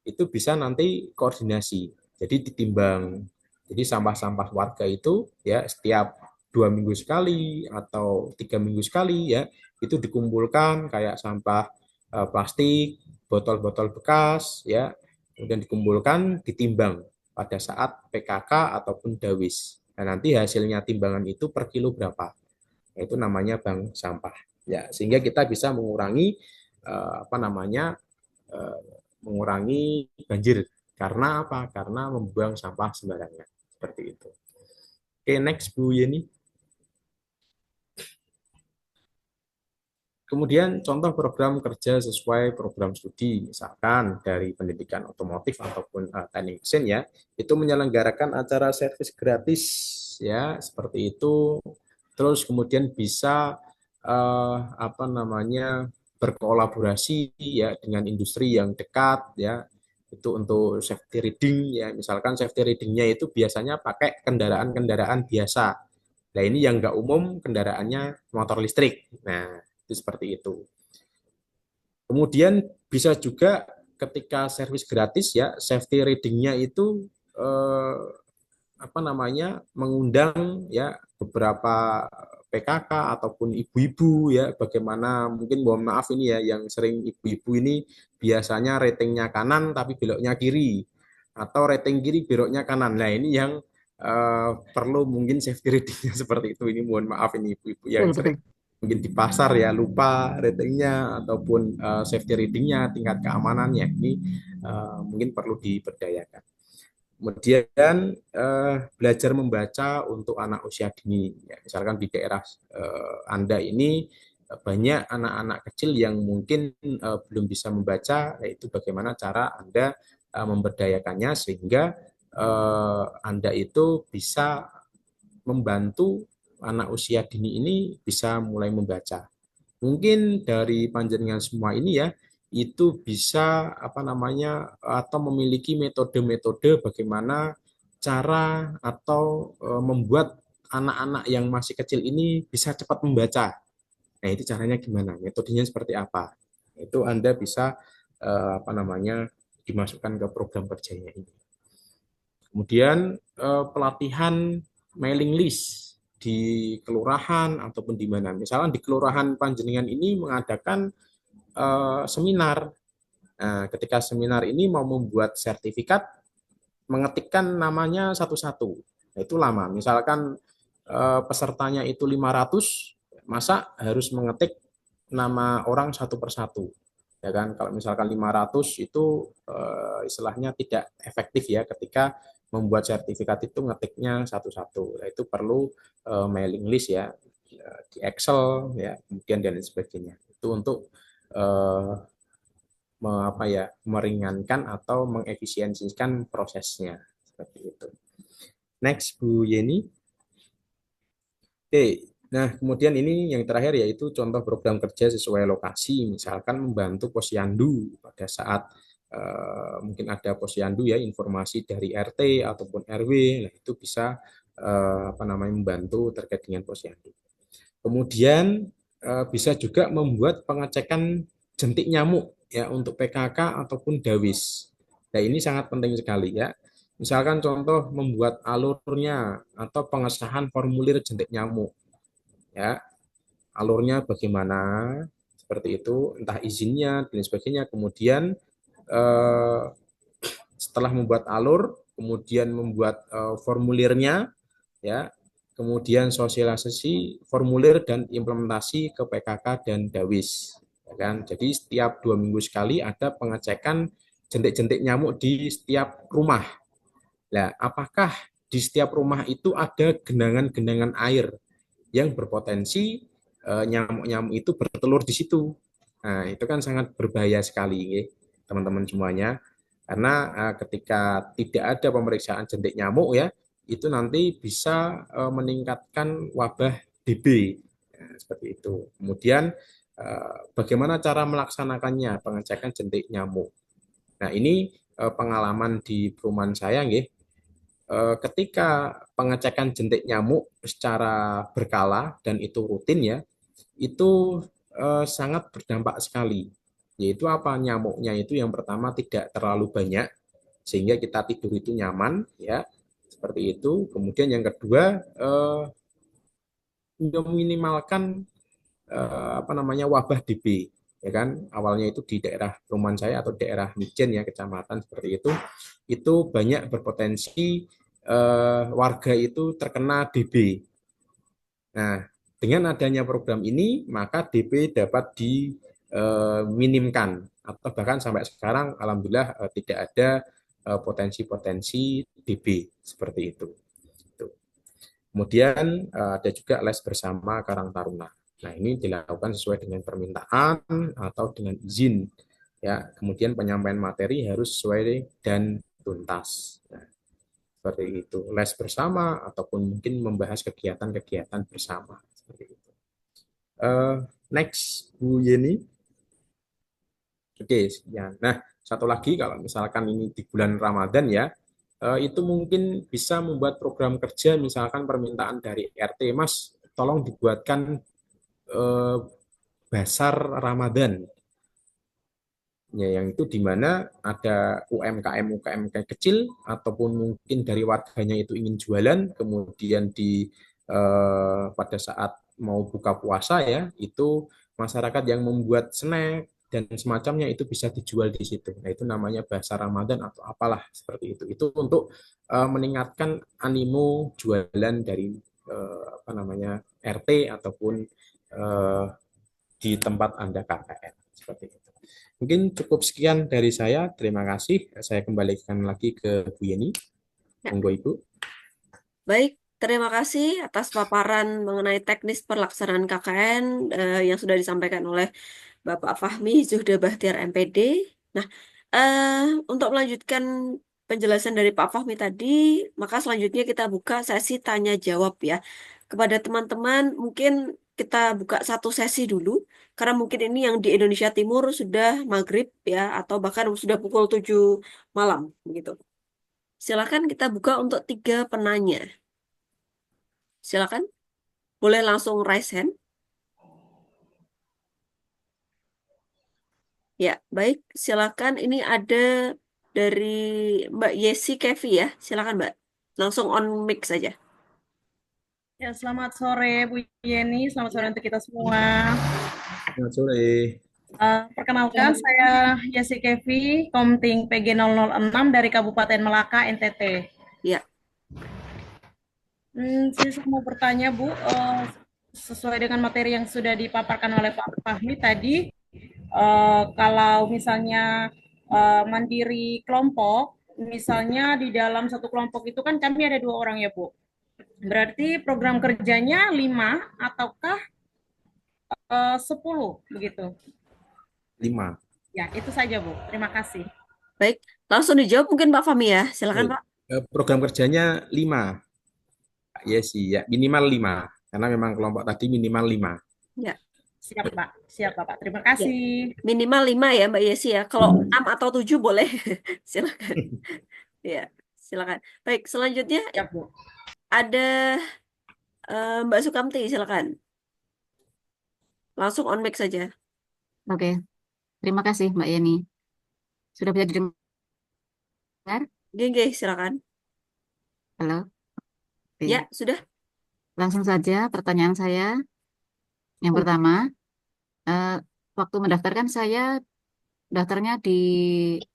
itu bisa nanti koordinasi. Jadi ditimbang. Jadi sampah-sampah warga itu ya setiap 2 minggu sekali atau 3 minggu sekali ya, itu dikumpulkan kayak sampah plastik, botol-botol bekas ya, kemudian dikumpulkan, ditimbang pada saat PKK ataupun Dawis. Nah, nanti hasilnya timbangan itu per kilo berapa. Nah, itu namanya bank sampah. Ya, sehingga kita bisa mengurangi apa namanya eh, mengurangi banjir. Karena apa? Karena membuang sampah sembarangan. Seperti itu. Oke, next Bu Yeni. Kemudian contoh program kerja sesuai program studi, misalkan dari pendidikan otomotif ataupun teknik mesin ya, itu menyelenggarakan acara servis gratis ya, seperti itu. Terus kemudian bisa apa namanya berkolaborasi ya dengan industri yang dekat ya, itu untuk safety reading ya, misalkan safety readingnya itu biasanya pakai kendaraan-kendaraan biasa. Nah, ini yang nggak umum kendaraannya motor listrik. Nah, itu seperti itu. Kemudian bisa juga ketika servis gratis ya, safety readingnya itu eh, apa namanya mengundang ya beberapa PKK ataupun ibu-ibu ya, bagaimana mungkin mohon maaf ini ya, yang sering ibu-ibu ini biasanya ratingnya kanan tapi beloknya kiri, atau rating kiri beloknya kanan. Nah, ini yang perlu mungkin safety readingnya seperti itu. Ini mohon maaf ini ibu-ibu yang Betul, sering betul. mungkin di pasar ya lupa ratingnya ataupun safety readingnya, tingkat keamanannya ini mungkin perlu diberdayakan. Kemudian belajar membaca untuk anak usia dini. Ya, misalkan di daerah Anda ini banyak anak-anak kecil yang mungkin belum bisa membaca, yaitu bagaimana cara Anda memberdayakannya sehingga Anda itu bisa membantu anak usia dini ini bisa mulai membaca. Mungkin dari panjenengan semua ini ya, itu bisa apa namanya atau memiliki metode-metode bagaimana cara atau membuat anak-anak yang masih kecil ini bisa cepat membaca. Nah, itu caranya gimana? Metodenya seperti apa? Itu Anda bisa apa namanya dimasukkan ke program kerjanya ini. Kemudian pelatihan mailing list di kelurahan ataupun di mana. Misalnya di kelurahan panjenengan ini mengadakan seminar. Nah, ketika seminar ini mau membuat sertifikat, mengetikkan namanya satu-satu. Nah, itu lama. Misalkan pesertanya itu 500, masa harus mengetik nama orang satu persatu. Ya kan, kalau misalkan 500 itu istilahnya tidak efektif ya ketika membuat sertifikat itu ngetiknya satu-satu. Nah, itu perlu mailing list ya di Excel ya, kemudian dan sebagainya. Itu untuk meringankan atau mengefisiensikan prosesnya seperti itu. Next, Bu Yeni. Oke, nah kemudian ini yang terakhir yaitu contoh program kerja sesuai lokasi, misalkan membantu posyandu pada saat mungkin ada posyandu ya, informasi dari RT ataupun RW, nah itu bisa apa namanya membantu terkait dengan posyandu. Kemudian bisa juga membuat pengecekan jentik nyamuk ya untuk PKK ataupun dawis. Nah, ini sangat penting sekali ya. Misalkan contoh membuat alurnya atau pengesahan formulir jentik nyamuk. Ya, alurnya bagaimana? Seperti itu, entah izinnya dan sebagainya. Kemudian setelah membuat alur, kemudian membuat formulirnya ya, kemudian sosialisasi formulir dan implementasi ke PKK dan Dawis. Ya kan? Jadi setiap 2 minggu sekali ada pengecekan jentik-jentik nyamuk di setiap rumah. Nah, apakah di setiap rumah itu ada genangan-genangan air yang berpotensi nyamuk-nyamuk itu bertelur di situ? Nah, itu kan sangat berbahaya sekali, teman-teman semuanya. Karena ketika tidak ada pemeriksaan jentik nyamuk ya, itu nanti bisa meningkatkan wabah DB. Nah, seperti itu. Kemudian bagaimana cara melaksanakannya pengecekan jentik nyamuk. Nah, ini pengalaman di perumahan saya nggih. Ketika pengecekan jentik nyamuk secara berkala dan itu rutin ya, itu sangat berdampak sekali. Yaitu apa? Nyamuknya itu yang pertama tidak terlalu banyak sehingga kita tidur itu nyaman ya. Seperti itu. Kemudian yang kedua meminimalkan apa namanya wabah DB ya kan. Awalnya itu di daerah perumahan saya atau daerah Mijen ya, kecamatan seperti itu banyak berpotensi warga itu terkena DB. Nah, dengan adanya program ini maka DB dapat diminimkan atau bahkan sampai sekarang alhamdulillah tidak ada potensi-potensi DB seperti itu. Kemudian ada juga les bersama Karang Taruna. Nah, ini dilakukan sesuai dengan permintaan atau dengan izin. Ya, kemudian penyampaian materi harus sesuai dan tuntas. Nah, seperti itu. Les bersama ataupun mungkin membahas kegiatan-kegiatan bersama. Seperti itu. Next, Bu Yeni. Oke, sekian. Nah, satu lagi kalau misalkan ini di bulan Ramadan ya, itu mungkin bisa membuat program kerja, misalkan permintaan dari RT, Mas, tolong dibuatkan basar Ramadan. Ya, yang itu di mana ada UMKM kecil ataupun mungkin dari warganya itu ingin jualan, kemudian pada saat mau buka puasa ya, itu masyarakat yang membuat snack dan semacamnya itu bisa dijual di situ. Nah, itu namanya basar Ramadan atau apalah seperti itu. Itu untuk meningkatkan animo jualan dari apa namanya RT ataupun di tempat Anda KKN seperti itu. Mungkin cukup sekian dari saya. Terima kasih. Saya kembalikan lagi ke Bu Yeni. Ya, Monggo Ibu. baik. Terima kasih atas paparan mengenai teknis pelaksanaan KKN yang sudah disampaikan oleh Bapak Fahmi Zuhda Bahtiar MPD. Nah, untuk melanjutkan penjelasan dari Pak Fahmi tadi, maka selanjutnya kita buka sesi tanya jawab ya. Kepada teman-teman, mungkin kita buka satu sesi dulu, karena mungkin ini yang di Indonesia Timur sudah maghrib ya, atau bahkan sudah pukul 7 malam begitu. Silakan kita buka untuk 3 penanya. Silakan, boleh langsung raise hand. Ya, baik. Silakan. Ini ada dari Mbak Yesi Kevi ya. Silakan Mbak. Langsung on mic saja. Ya, selamat sore Bu Yeni, selamat sore Ya. untuk kita semua. Selamat sore. Perkenalkan, saya Yesi Kevi, Komting PG 006 dari Kabupaten Melaka, NTT. Ya. Saya mau bertanya Bu, sesuai dengan materi yang sudah dipaparkan oleh Pak Fahmi tadi, kalau misalnya mandiri kelompok, misalnya di dalam satu kelompok itu kan kami ada 2 orang ya Bu. Berarti program kerjanya 5 ataukah 10 begitu? 5. Ya, itu saja Bu. Terima kasih. Baik. Langsung dijawab mungkin Pak Fahmi ya. Silakan Pak. Program kerjanya 5. Ya sih, ya minimal 5. Karena memang kelompok tadi minimal 5. Ya. Siap Pak. Siap Bapak. Terima kasih. Minimal 5 ya Mbak Yesi ya. Kalau 6 atau 7 boleh. Silakan. Ya, silakan. Baik, selanjutnya Siap Bu. ada Mbak Sukamti, silakan. Langsung on mic saja. Oke, terima kasih Mbak Yeni. Sudah bisa didengar? Geng, silakan. Halo? Oke. Ya, sudah. Langsung saja pertanyaan saya. Yang pertama, waktu mendaftarkan saya daftarnya di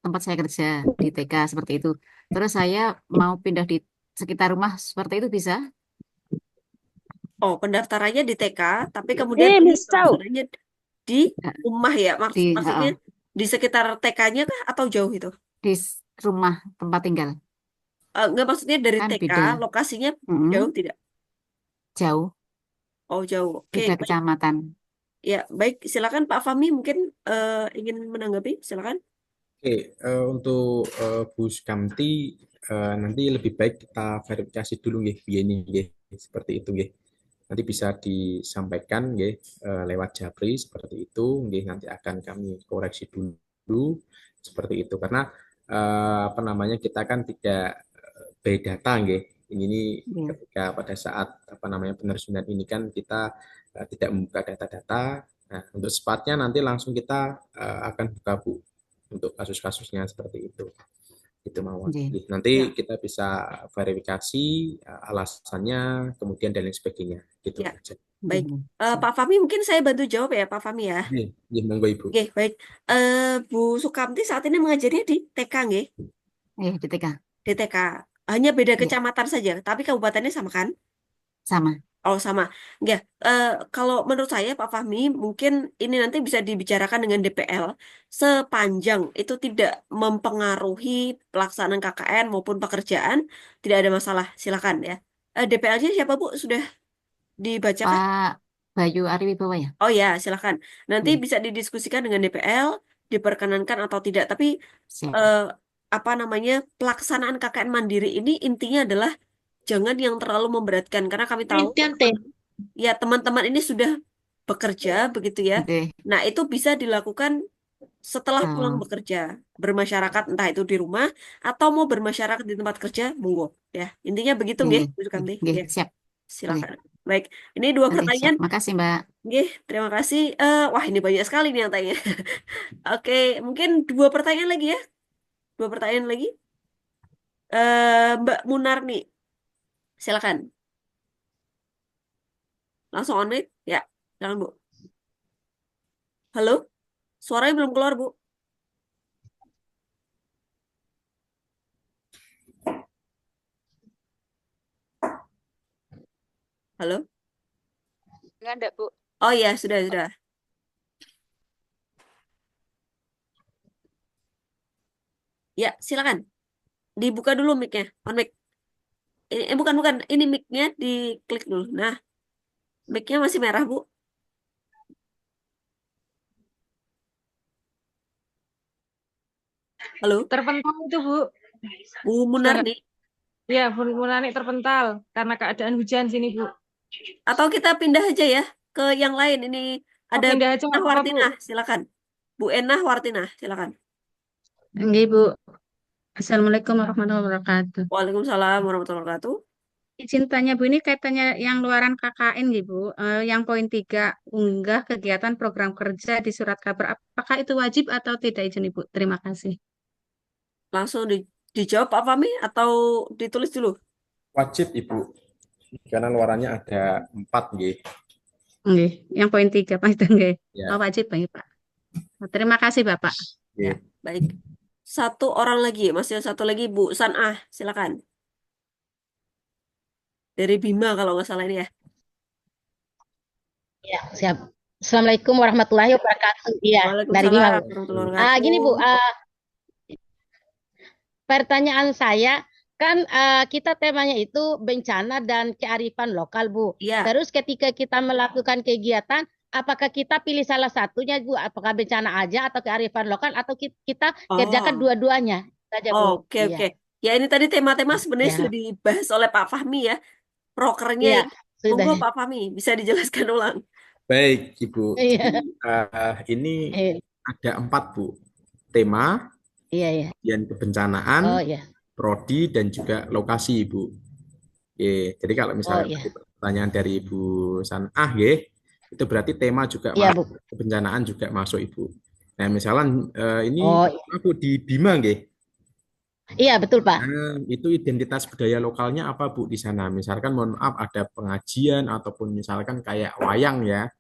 tempat saya kerja, di TK seperti itu. Terus saya mau pindah di sekitar rumah seperti itu bisa? Oh, pendaftarannya di TK, tapi kemudian pendaftarannya di Nggak, rumah ya. Di, Maksudnya di sekitar TK-nya kah atau jauh itu? di rumah tempat tinggal. Enggak, maksudnya dari Kan TK, beda. lokasinya Mm-mm, jauh tidak? jauh, Oh, jauh. Oke, beda baik. kecamatan. Ya, baik. Silakan Pak Fahmi mungkin ingin menanggapi. Silakan. Oke, untuk Bu Sukamti, nanti lebih baik kita verifikasi dulu nggih, Yeni nggih. Seperti itu nggih. Nanti bisa disampaikan nggih lewat Japri seperti itu nggih, nanti akan kami koreksi dulu seperti itu karena apa namanya, kita kan tidak by data nggih. Ini Iya. ketika pada saat apa namanya penerjunan ini kan kita tidak membuka data-data. Nah, untuk sepatnya nanti langsung kita akan buka Bu untuk kasus-kasusnya seperti itu. Itu mawon. Iya. Nanti Ya. kita bisa verifikasi alasannya, kemudian dan lain sebagainya. Gitu Ya. aja. Baik. Iya. Pak Fahmi mungkin saya bantu jawab ya, Pak Fahmi ya. Nggih, monggo Ibu. Oke, baik. Bu Sukamti saat ini mengajarnya di TK, nggih? Di TK. Di TK. Hanya beda Iya, kecamatan saja, tapi kabupatennya sama kan? sama. Oh, sama. Ya, kalau menurut saya Pak Fahmi mungkin ini nanti bisa dibicarakan dengan DPL sepanjang itu tidak mempengaruhi pelaksanaan KKN maupun pekerjaan, tidak ada masalah. Silakan ya. DPL-nya siapa Bu? Sudah dibacakan? Pak Bayu Ariwibowo ya? Oh ya, silakan. Nanti Iya, bisa didiskusikan dengan DPL, diperkenankan atau tidak. Tapi siap. eh, apa namanya, pelaksanaan KKN mandiri ini intinya adalah jangan yang terlalu memberatkan karena kami tahu ya teman-teman ini sudah bekerja begitu ya. Oke. Nah, itu bisa dilakukan setelah pulang Oh, bekerja, bermasyarakat entah itu di rumah atau mau bermasyarakat di tempat kerja, monggo ya. Intinya begitu nggih, nggih, Bu Sukamti. nggih, Ya, siap. Oke, silakan. Baik, ini 2 oke, siap. pertanyaan. Makasih, Mbak. Nggih, terima kasih. Wah, ini banyak sekali nih yang tanya. Oke, mungkin 2 pertanyaan lagi ya. 2 pertanyaan lagi. Mbak Munarni, silakan. Langsung on mic. Ya, silakan Bu. Halo, suaranya belum keluar Bu. Halo. Enggak ada, Bu. Oh ya, sudah. Ya, silakan. Dibuka dulu mic-nya. On mic. Ini bukan. Ini mic-nya diklik dulu. Nah, mic-nya masih merah, Bu. Halo. Terpental itu, Bu. Bu Suara. Munardi. Ya, Bu Munani terpental karena keadaan hujan sini, Bu. Atau kita pindah aja ya ke yang lain. Ini Oh, ada pindah Bu aja Enah nggak apa-apa, Bu. Wartinah, silakan. Bu Enah Wartinah, silakan. Nggih, Bu. Assalamualaikum warahmatullahi wabarakatuh. Waalaikumsalam warahmatullahi wabarakatuh. Izin tanya Bu, ini kaitannya yang luaran KKN gitu, Bu. Yang poin 3, unggah kegiatan program kerja di surat kabar. Apakah itu wajib atau tidak izin Ibu? Terima kasih. Langsung dijawab Pak Fahmi atau ditulis dulu? Wajib Ibu, karena luarannya ada 4 nggih. Nggih, yang poin 3 Pak itu nggih. Ya, Oh, wajib Pak, Pak. Terima kasih Bapak. Ya, nggih. baik. Satu orang lagi, masih ada satu lagi Bu Sanah, silakan. Dari Bima kalau nggak salah ini ya. Ya, siap. Assalamualaikum warahmatullahi wabarakatuh. Iya, dari Bima, Waalaikumsalam Bu. warahmatullahi wabarakatuh. Gini, Bu, pertanyaan saya kan kita temanya itu bencana dan kearifan lokal, Bu. Iya. Terus ketika kita melakukan kegiatan, apakah kita pilih salah satunya, Bu? Apakah bencana aja atau kearifan lokal atau kita kerjakan Oh, dua-duanya saja, Bu? oke Iya, oke. Ya ini tadi tema-tema sebenarnya ya, sudah dibahas oleh Pak Fahmi ya. Prokernya iya, ini. sudah. Monggo Pak Fahmi, bisa dijelaskan ulang. Baik Ibu, Iya, ini eh, ada 4 Bu. Tema, iya, iya. kemudian kebencanaan, Oh, iya. prodi, dan juga lokasi Ibu. Oke, jadi kalau Oh, misalnya iya. tadi pertanyaan dari Ibu Sanah, itu berarti tema juga Iya, masuk, Bu. kebencanaan juga masuk Ibu. Nah, misalnya ini Oh, aku di Bima, iya, betul, Pak. Nah, itu identitas budaya lokalnya apa Bu di sana? Misalkan mohon maaf ada pengajian ataupun misalkan kayak wayang ya.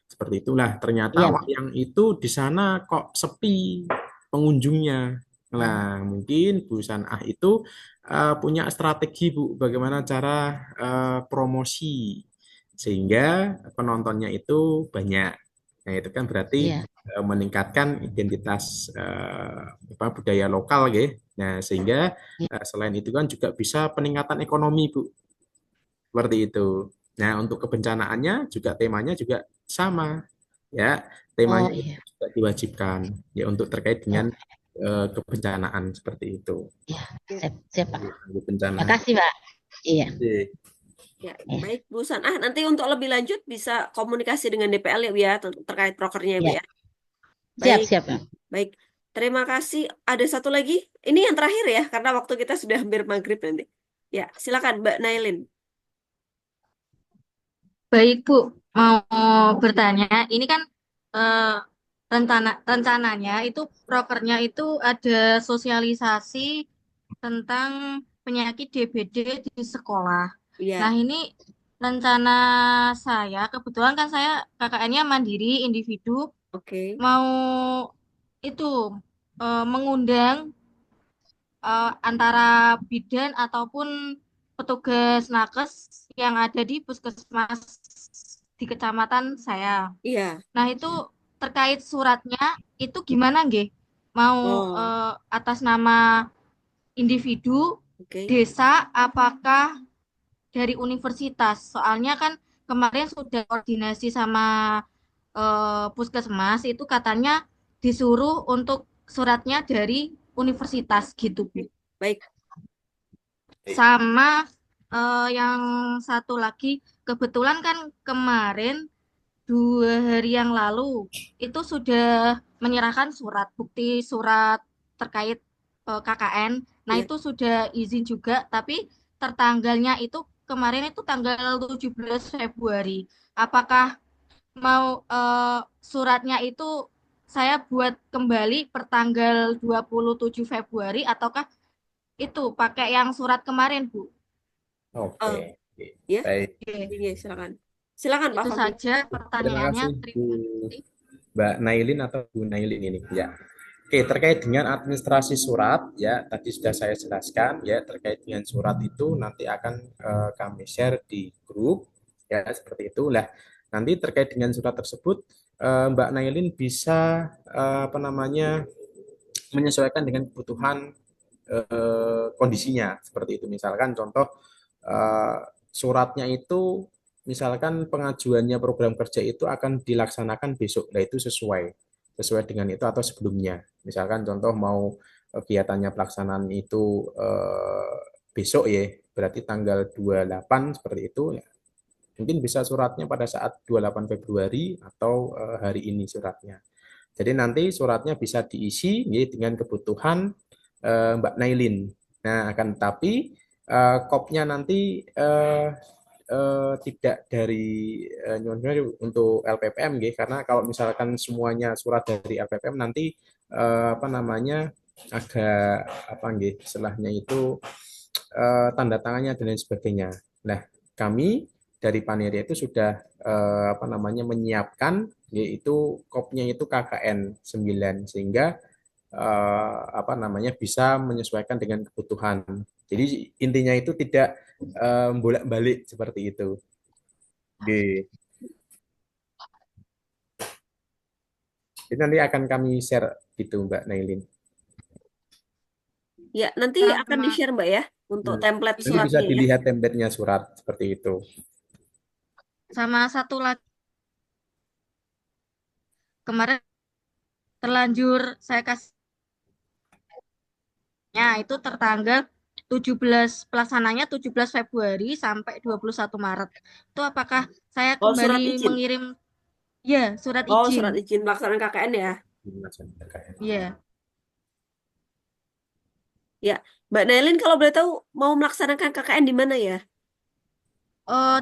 Seperti itulah. Ternyata Iya, Bu. wayang itu di sana kok sepi pengunjungnya. Nah, mungkin Bu Sanah itu punya strategi Bu, bagaimana cara promosi sehingga penontonnya itu banyak. Nah, itu kan berarti Iya, meningkatkan identitas budaya lokal, Nah, sehingga iya. selain itu kan juga bisa peningkatan ekonomi, Bu. Seperti itu. Nah, untuk kebencanaannya juga temanya juga sama, ya. Temanya Oh, itu iya. juga diwajibkan ya untuk terkait Oh, dengan kebencanaan seperti itu. iya. Siap, siap, Pak. Bencana. Makasih, Pak. Iya. Oke. Ya, Eh, baik Bu Sanah. Nanti untuk lebih lanjut bisa komunikasi dengan DPL ya Bu ya terkait prokernya Bu iya. ya. Siap, Baik, siap, Pak. baik. Terima kasih. Ada satu lagi. Ini yang terakhir ya karena waktu kita sudah hampir maghrib nanti. Ya, silakan Mbak Nailin. Baik, Bu. Mau bertanya, ini kan eh, rencananya itu prokernya itu ada sosialisasi tentang penyakit DBD di sekolah. Nah, Ya, ini rencana saya, kebetulan kan saya KKN-nya mandiri, individu, oke. mau itu mengundang antara bidan ataupun petugas nakes yang ada di puskesmas di kecamatan saya. Iya. Nah, itu terkait suratnya itu gimana nggih? Mau Oh, atas nama individu, oke. desa, apakah dari universitas? Soalnya kan kemarin sudah koordinasi sama puskesmas itu katanya disuruh untuk suratnya dari universitas gitu, Bu. Baik. Sama yang satu lagi, kebetulan kan kemarin 2 hari yang lalu itu sudah menyerahkan surat bukti surat terkait KKN. Nah, Ya. itu sudah izin juga, tapi tertanggalnya itu kemarin itu tanggal 17 Februari. Apakah mau suratnya itu saya buat kembali pertanggal 27 Februari ataukah itu pakai yang surat kemarin, Bu? Oke. Eh, ya. Baik. Oke, Iya, silakan. Silakan Pak itu Fahmi. saja Terima pertanyaannya. kasih Bu Terima kasih. Mbak Nailin atau Bu Nailin ini ya. Oke, terkait dengan administrasi surat ya, tadi sudah saya jelaskan ya, terkait dengan surat itu nanti akan kami share di grup ya, seperti itu. Lah, nanti terkait dengan surat tersebut Mbak Nailin bisa apa namanya menyesuaikan dengan kebutuhan kondisinya seperti itu. Misalkan contoh suratnya itu misalkan pengajuannya program kerja itu akan dilaksanakan besok, nah itu sesuai dengan itu atau sebelumnya. Misalkan contoh mau kegiatannya pelaksanaan itu besok ya, berarti tanggal 28 seperti itu ya. Mungkin bisa suratnya pada saat 28 Februari atau hari ini suratnya. Jadi nanti suratnya bisa diisi ya, dengan kebutuhan Mbak Nailin. Nah, akan tetapi kopnya nanti tidak dari untuk LPPM gitu, karena kalau misalkan semuanya surat dari LPPM nanti apa namanya agak apa gitu, istilahnya itu tanda tangannya dan lain sebagainya. Nah, kami dari Panitia itu sudah apa namanya menyiapkan yaitu kopnya itu KKN 9 sehingga apa namanya bisa menyesuaikan dengan kebutuhan. Jadi intinya itu tidak bolak-balik seperti itu. Oke. Jadi nanti akan kami share gitu Mbak Nailin. Ya, nanti akan Sama di-share Mbak ya untuk template Nanti bisa suratnya ya. dilihat template-nya surat seperti itu. sama satu lagi kemarin terlanjur saya kasihnya itu tertanggal 17 pelaksananya 17 Februari sampai 21 Maret. Itu apakah saya Oh, surat kembali izin. mengirim ya surat Oh, izin? surat izin pelaksanaan KKN ya. Iya. Ya, Mbak Nailin kalau boleh tahu mau melaksanakan KKN di mana ya?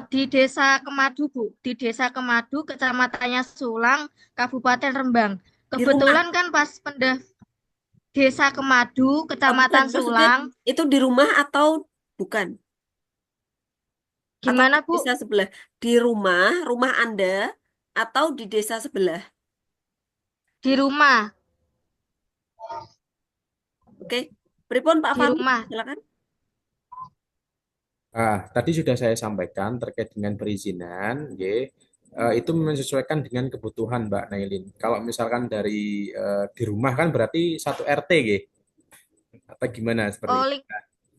Di Desa Kemadu, Bu. Di Desa Kemadu, kecamatannya Sulang, Kabupaten Rembang. Di rumah. Kebetulan kan pas Desa Kemadu, Oh, bukan, Kecamatan maksudnya Sulang. itu di rumah atau bukan? Atau Gimana, di Bu? desa sebelah? Di rumah Anda atau di desa sebelah? Di rumah. Oke. Pripun Pak Di Fahmi? rumah. Silakan. Tadi sudah saya sampaikan terkait dengan perizinan, itu menyesuaikan dengan kebutuhan Mbak Nailin. Kalau misalkan dari di rumah kan berarti satu RT, atau gimana seperti Oh, itu.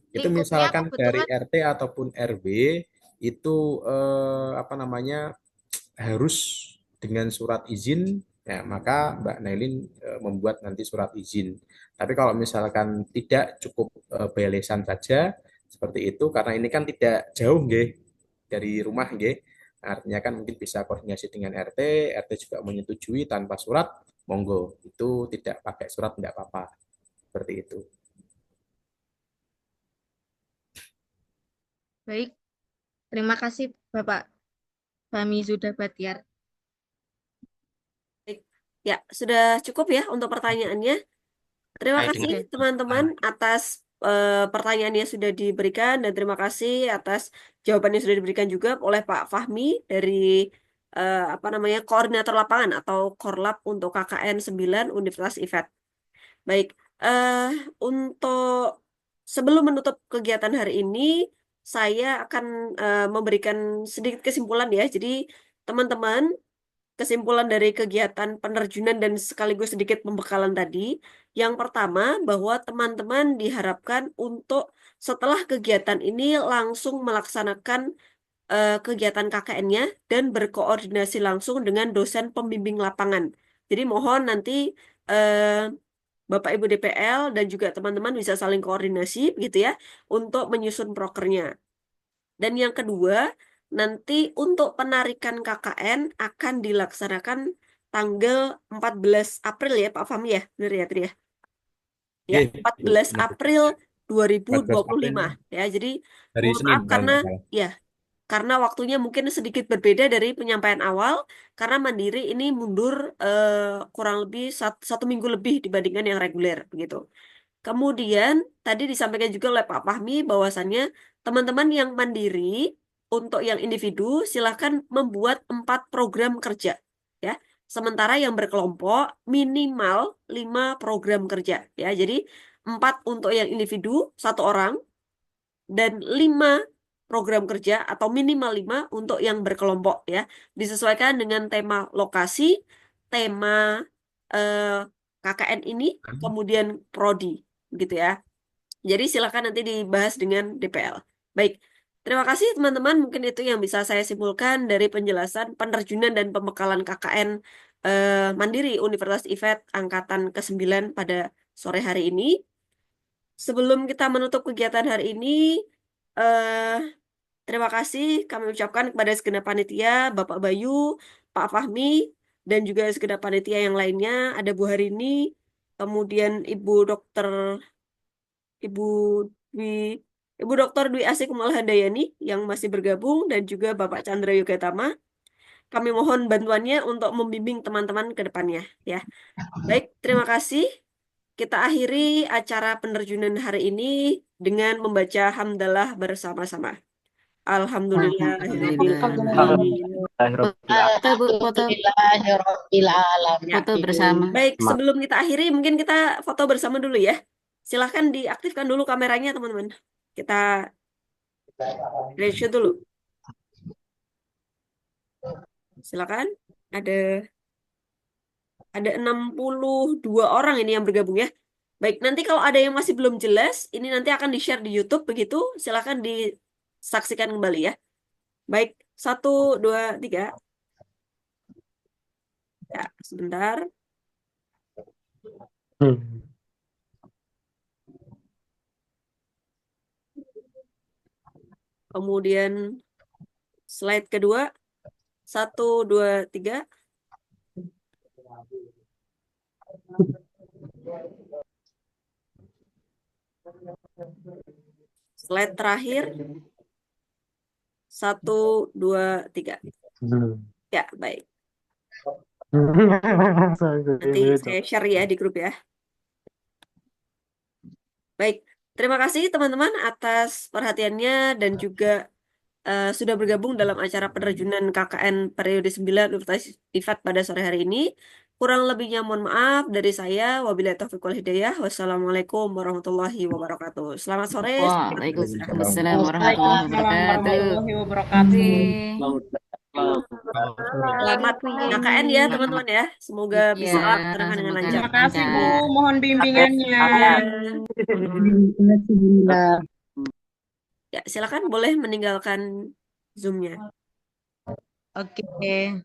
Itu lingkupnya misalkan dari kebetulan RT ataupun RW itu apa namanya harus dengan surat izin, ya maka Mbak Nailin membuat nanti surat izin. Tapi kalau misalkan tidak cukup belesan saja seperti itu, karena ini kan tidak jauh dari rumah artinya kan mungkin bisa koordinasi dengan RT, RT juga menyetujui tanpa surat, monggo itu tidak pakai surat tidak apa-apa seperti itu. baik. Terima kasih Bapak Fahmi Zuda Batiar. Baik. Ya, sudah cukup ya untuk pertanyaannya. Terima Terkait kasih dengan teman-teman atas pertanyaan yang sudah diberikan dan terima kasih atas jawaban yang sudah diberikan juga oleh Pak Fahmi dari apa namanya koordinator lapangan atau Korlap untuk KKN 9 Universitas IFET. Baik, untuk sebelum menutup kegiatan hari ini, saya akan memberikan sedikit kesimpulan ya. Jadi teman-teman, kesimpulan dari kegiatan penerjunan dan sekaligus sedikit pembekalan tadi. Yang pertama, bahwa teman-teman diharapkan untuk setelah kegiatan ini langsung melaksanakan kegiatan KKN-nya dan berkoordinasi langsung dengan dosen pembimbing lapangan. Jadi mohon nanti eh, Bapak Ibu DPL dan juga teman-teman bisa saling koordinasi gitu ya untuk menyusun prokernya. Dan yang kedua, nanti untuk penarikan KKN akan dilaksanakan tanggal 14 April ya Pak Fahmi ya, benar ya tadi ya? Ya, 14 April 2025 ya. Jadi Hari mohon Senin maaf kalau karena nggak salah. ya karena waktunya mungkin sedikit berbeda dari penyampaian awal karena Mandiri ini mundur kurang lebih satu minggu lebih dibandingkan yang reguler begitu. Kemudian tadi disampaikan juga oleh Pak Fahmi bahwasannya teman-teman yang mandiri untuk yang individu silahkan membuat 4 program kerja ya. Sementara yang berkelompok minimal 5 program kerja ya. Jadi 4 untuk yang individu 1 orang dan 5 program kerja atau minimal 5 untuk yang berkelompok ya. Disesuaikan dengan tema lokasi, tema eh, KKN ini, kemudian prodi gitu ya. Jadi silakan nanti dibahas dengan DPL. Baik, terima kasih teman-teman. Mungkin itu yang bisa saya simpulkan dari penjelasan penerjunan dan pembekalan KKN Mandiri Universitas IFET Angkatan ke-9 pada sore hari ini. sebelum kita menutup kegiatan hari ini, eh, terima kasih kami ucapkan kepada segenap panitia, Bapak Bayu, Pak Fahmi, dan juga segenap panitia yang lainnya. Ada Bu Harini, kemudian Ibu Dwi, Ibu Dr. Dwi Asih Kumalahandayani yang masih bergabung, dan juga Bapak Chandra Yogatama. Kami mohon bantuannya untuk membimbing teman-teman ke depannya, ya. Baik, terima kasih. Kita akhiri acara penerjunan hari ini dengan membaca hamdalah bersama-sama. Alhamdulillahirabbil Alhamdulillah. alamin. Foto, Bu, foto, Alhamdulillahirabbil alamin. Ya, foto bersama. baik, sebelum kita akhiri, mungkin kita foto bersama dulu ya. Silahkan diaktifkan dulu kameranya, teman-teman. Kita ratio dulu. Silakan. Ada 62 orang ini yang bergabung ya. Baik, nanti kalau ada yang masih belum jelas, ini nanti akan di-share di YouTube begitu. Silakan disaksikan kembali ya. Baik, 1, 2, 3. Ya, sebentar. Kemudian slide kedua. 1, 2, 3. Slide terakhir. 1, 2, 3. Ya, baik. Nanti saya share ya di grup ya. Baik, terima kasih teman-teman atas perhatiannya dan juga sudah bergabung dalam acara penerjunan KKN periode 9 Universitas IFAT pada sore hari ini. Kurang lebihnya mohon maaf dari saya. Wabillahi taufiq wal hidayah. Wassalamualaikum warahmatullahi wabarakatuh. Selamat sore. Waalaikumsalam warahmatullahi Waalaikumsalam wabarakatuh. warahmatullahi wabarakatuh. Selamat KKN ya teman-teman ya. Semoga bisa terlaksana dengan lancar. Terima kasih Bu, mohon bimbingannya. Ya, silakan boleh meninggalkan Zoom-nya. Oke.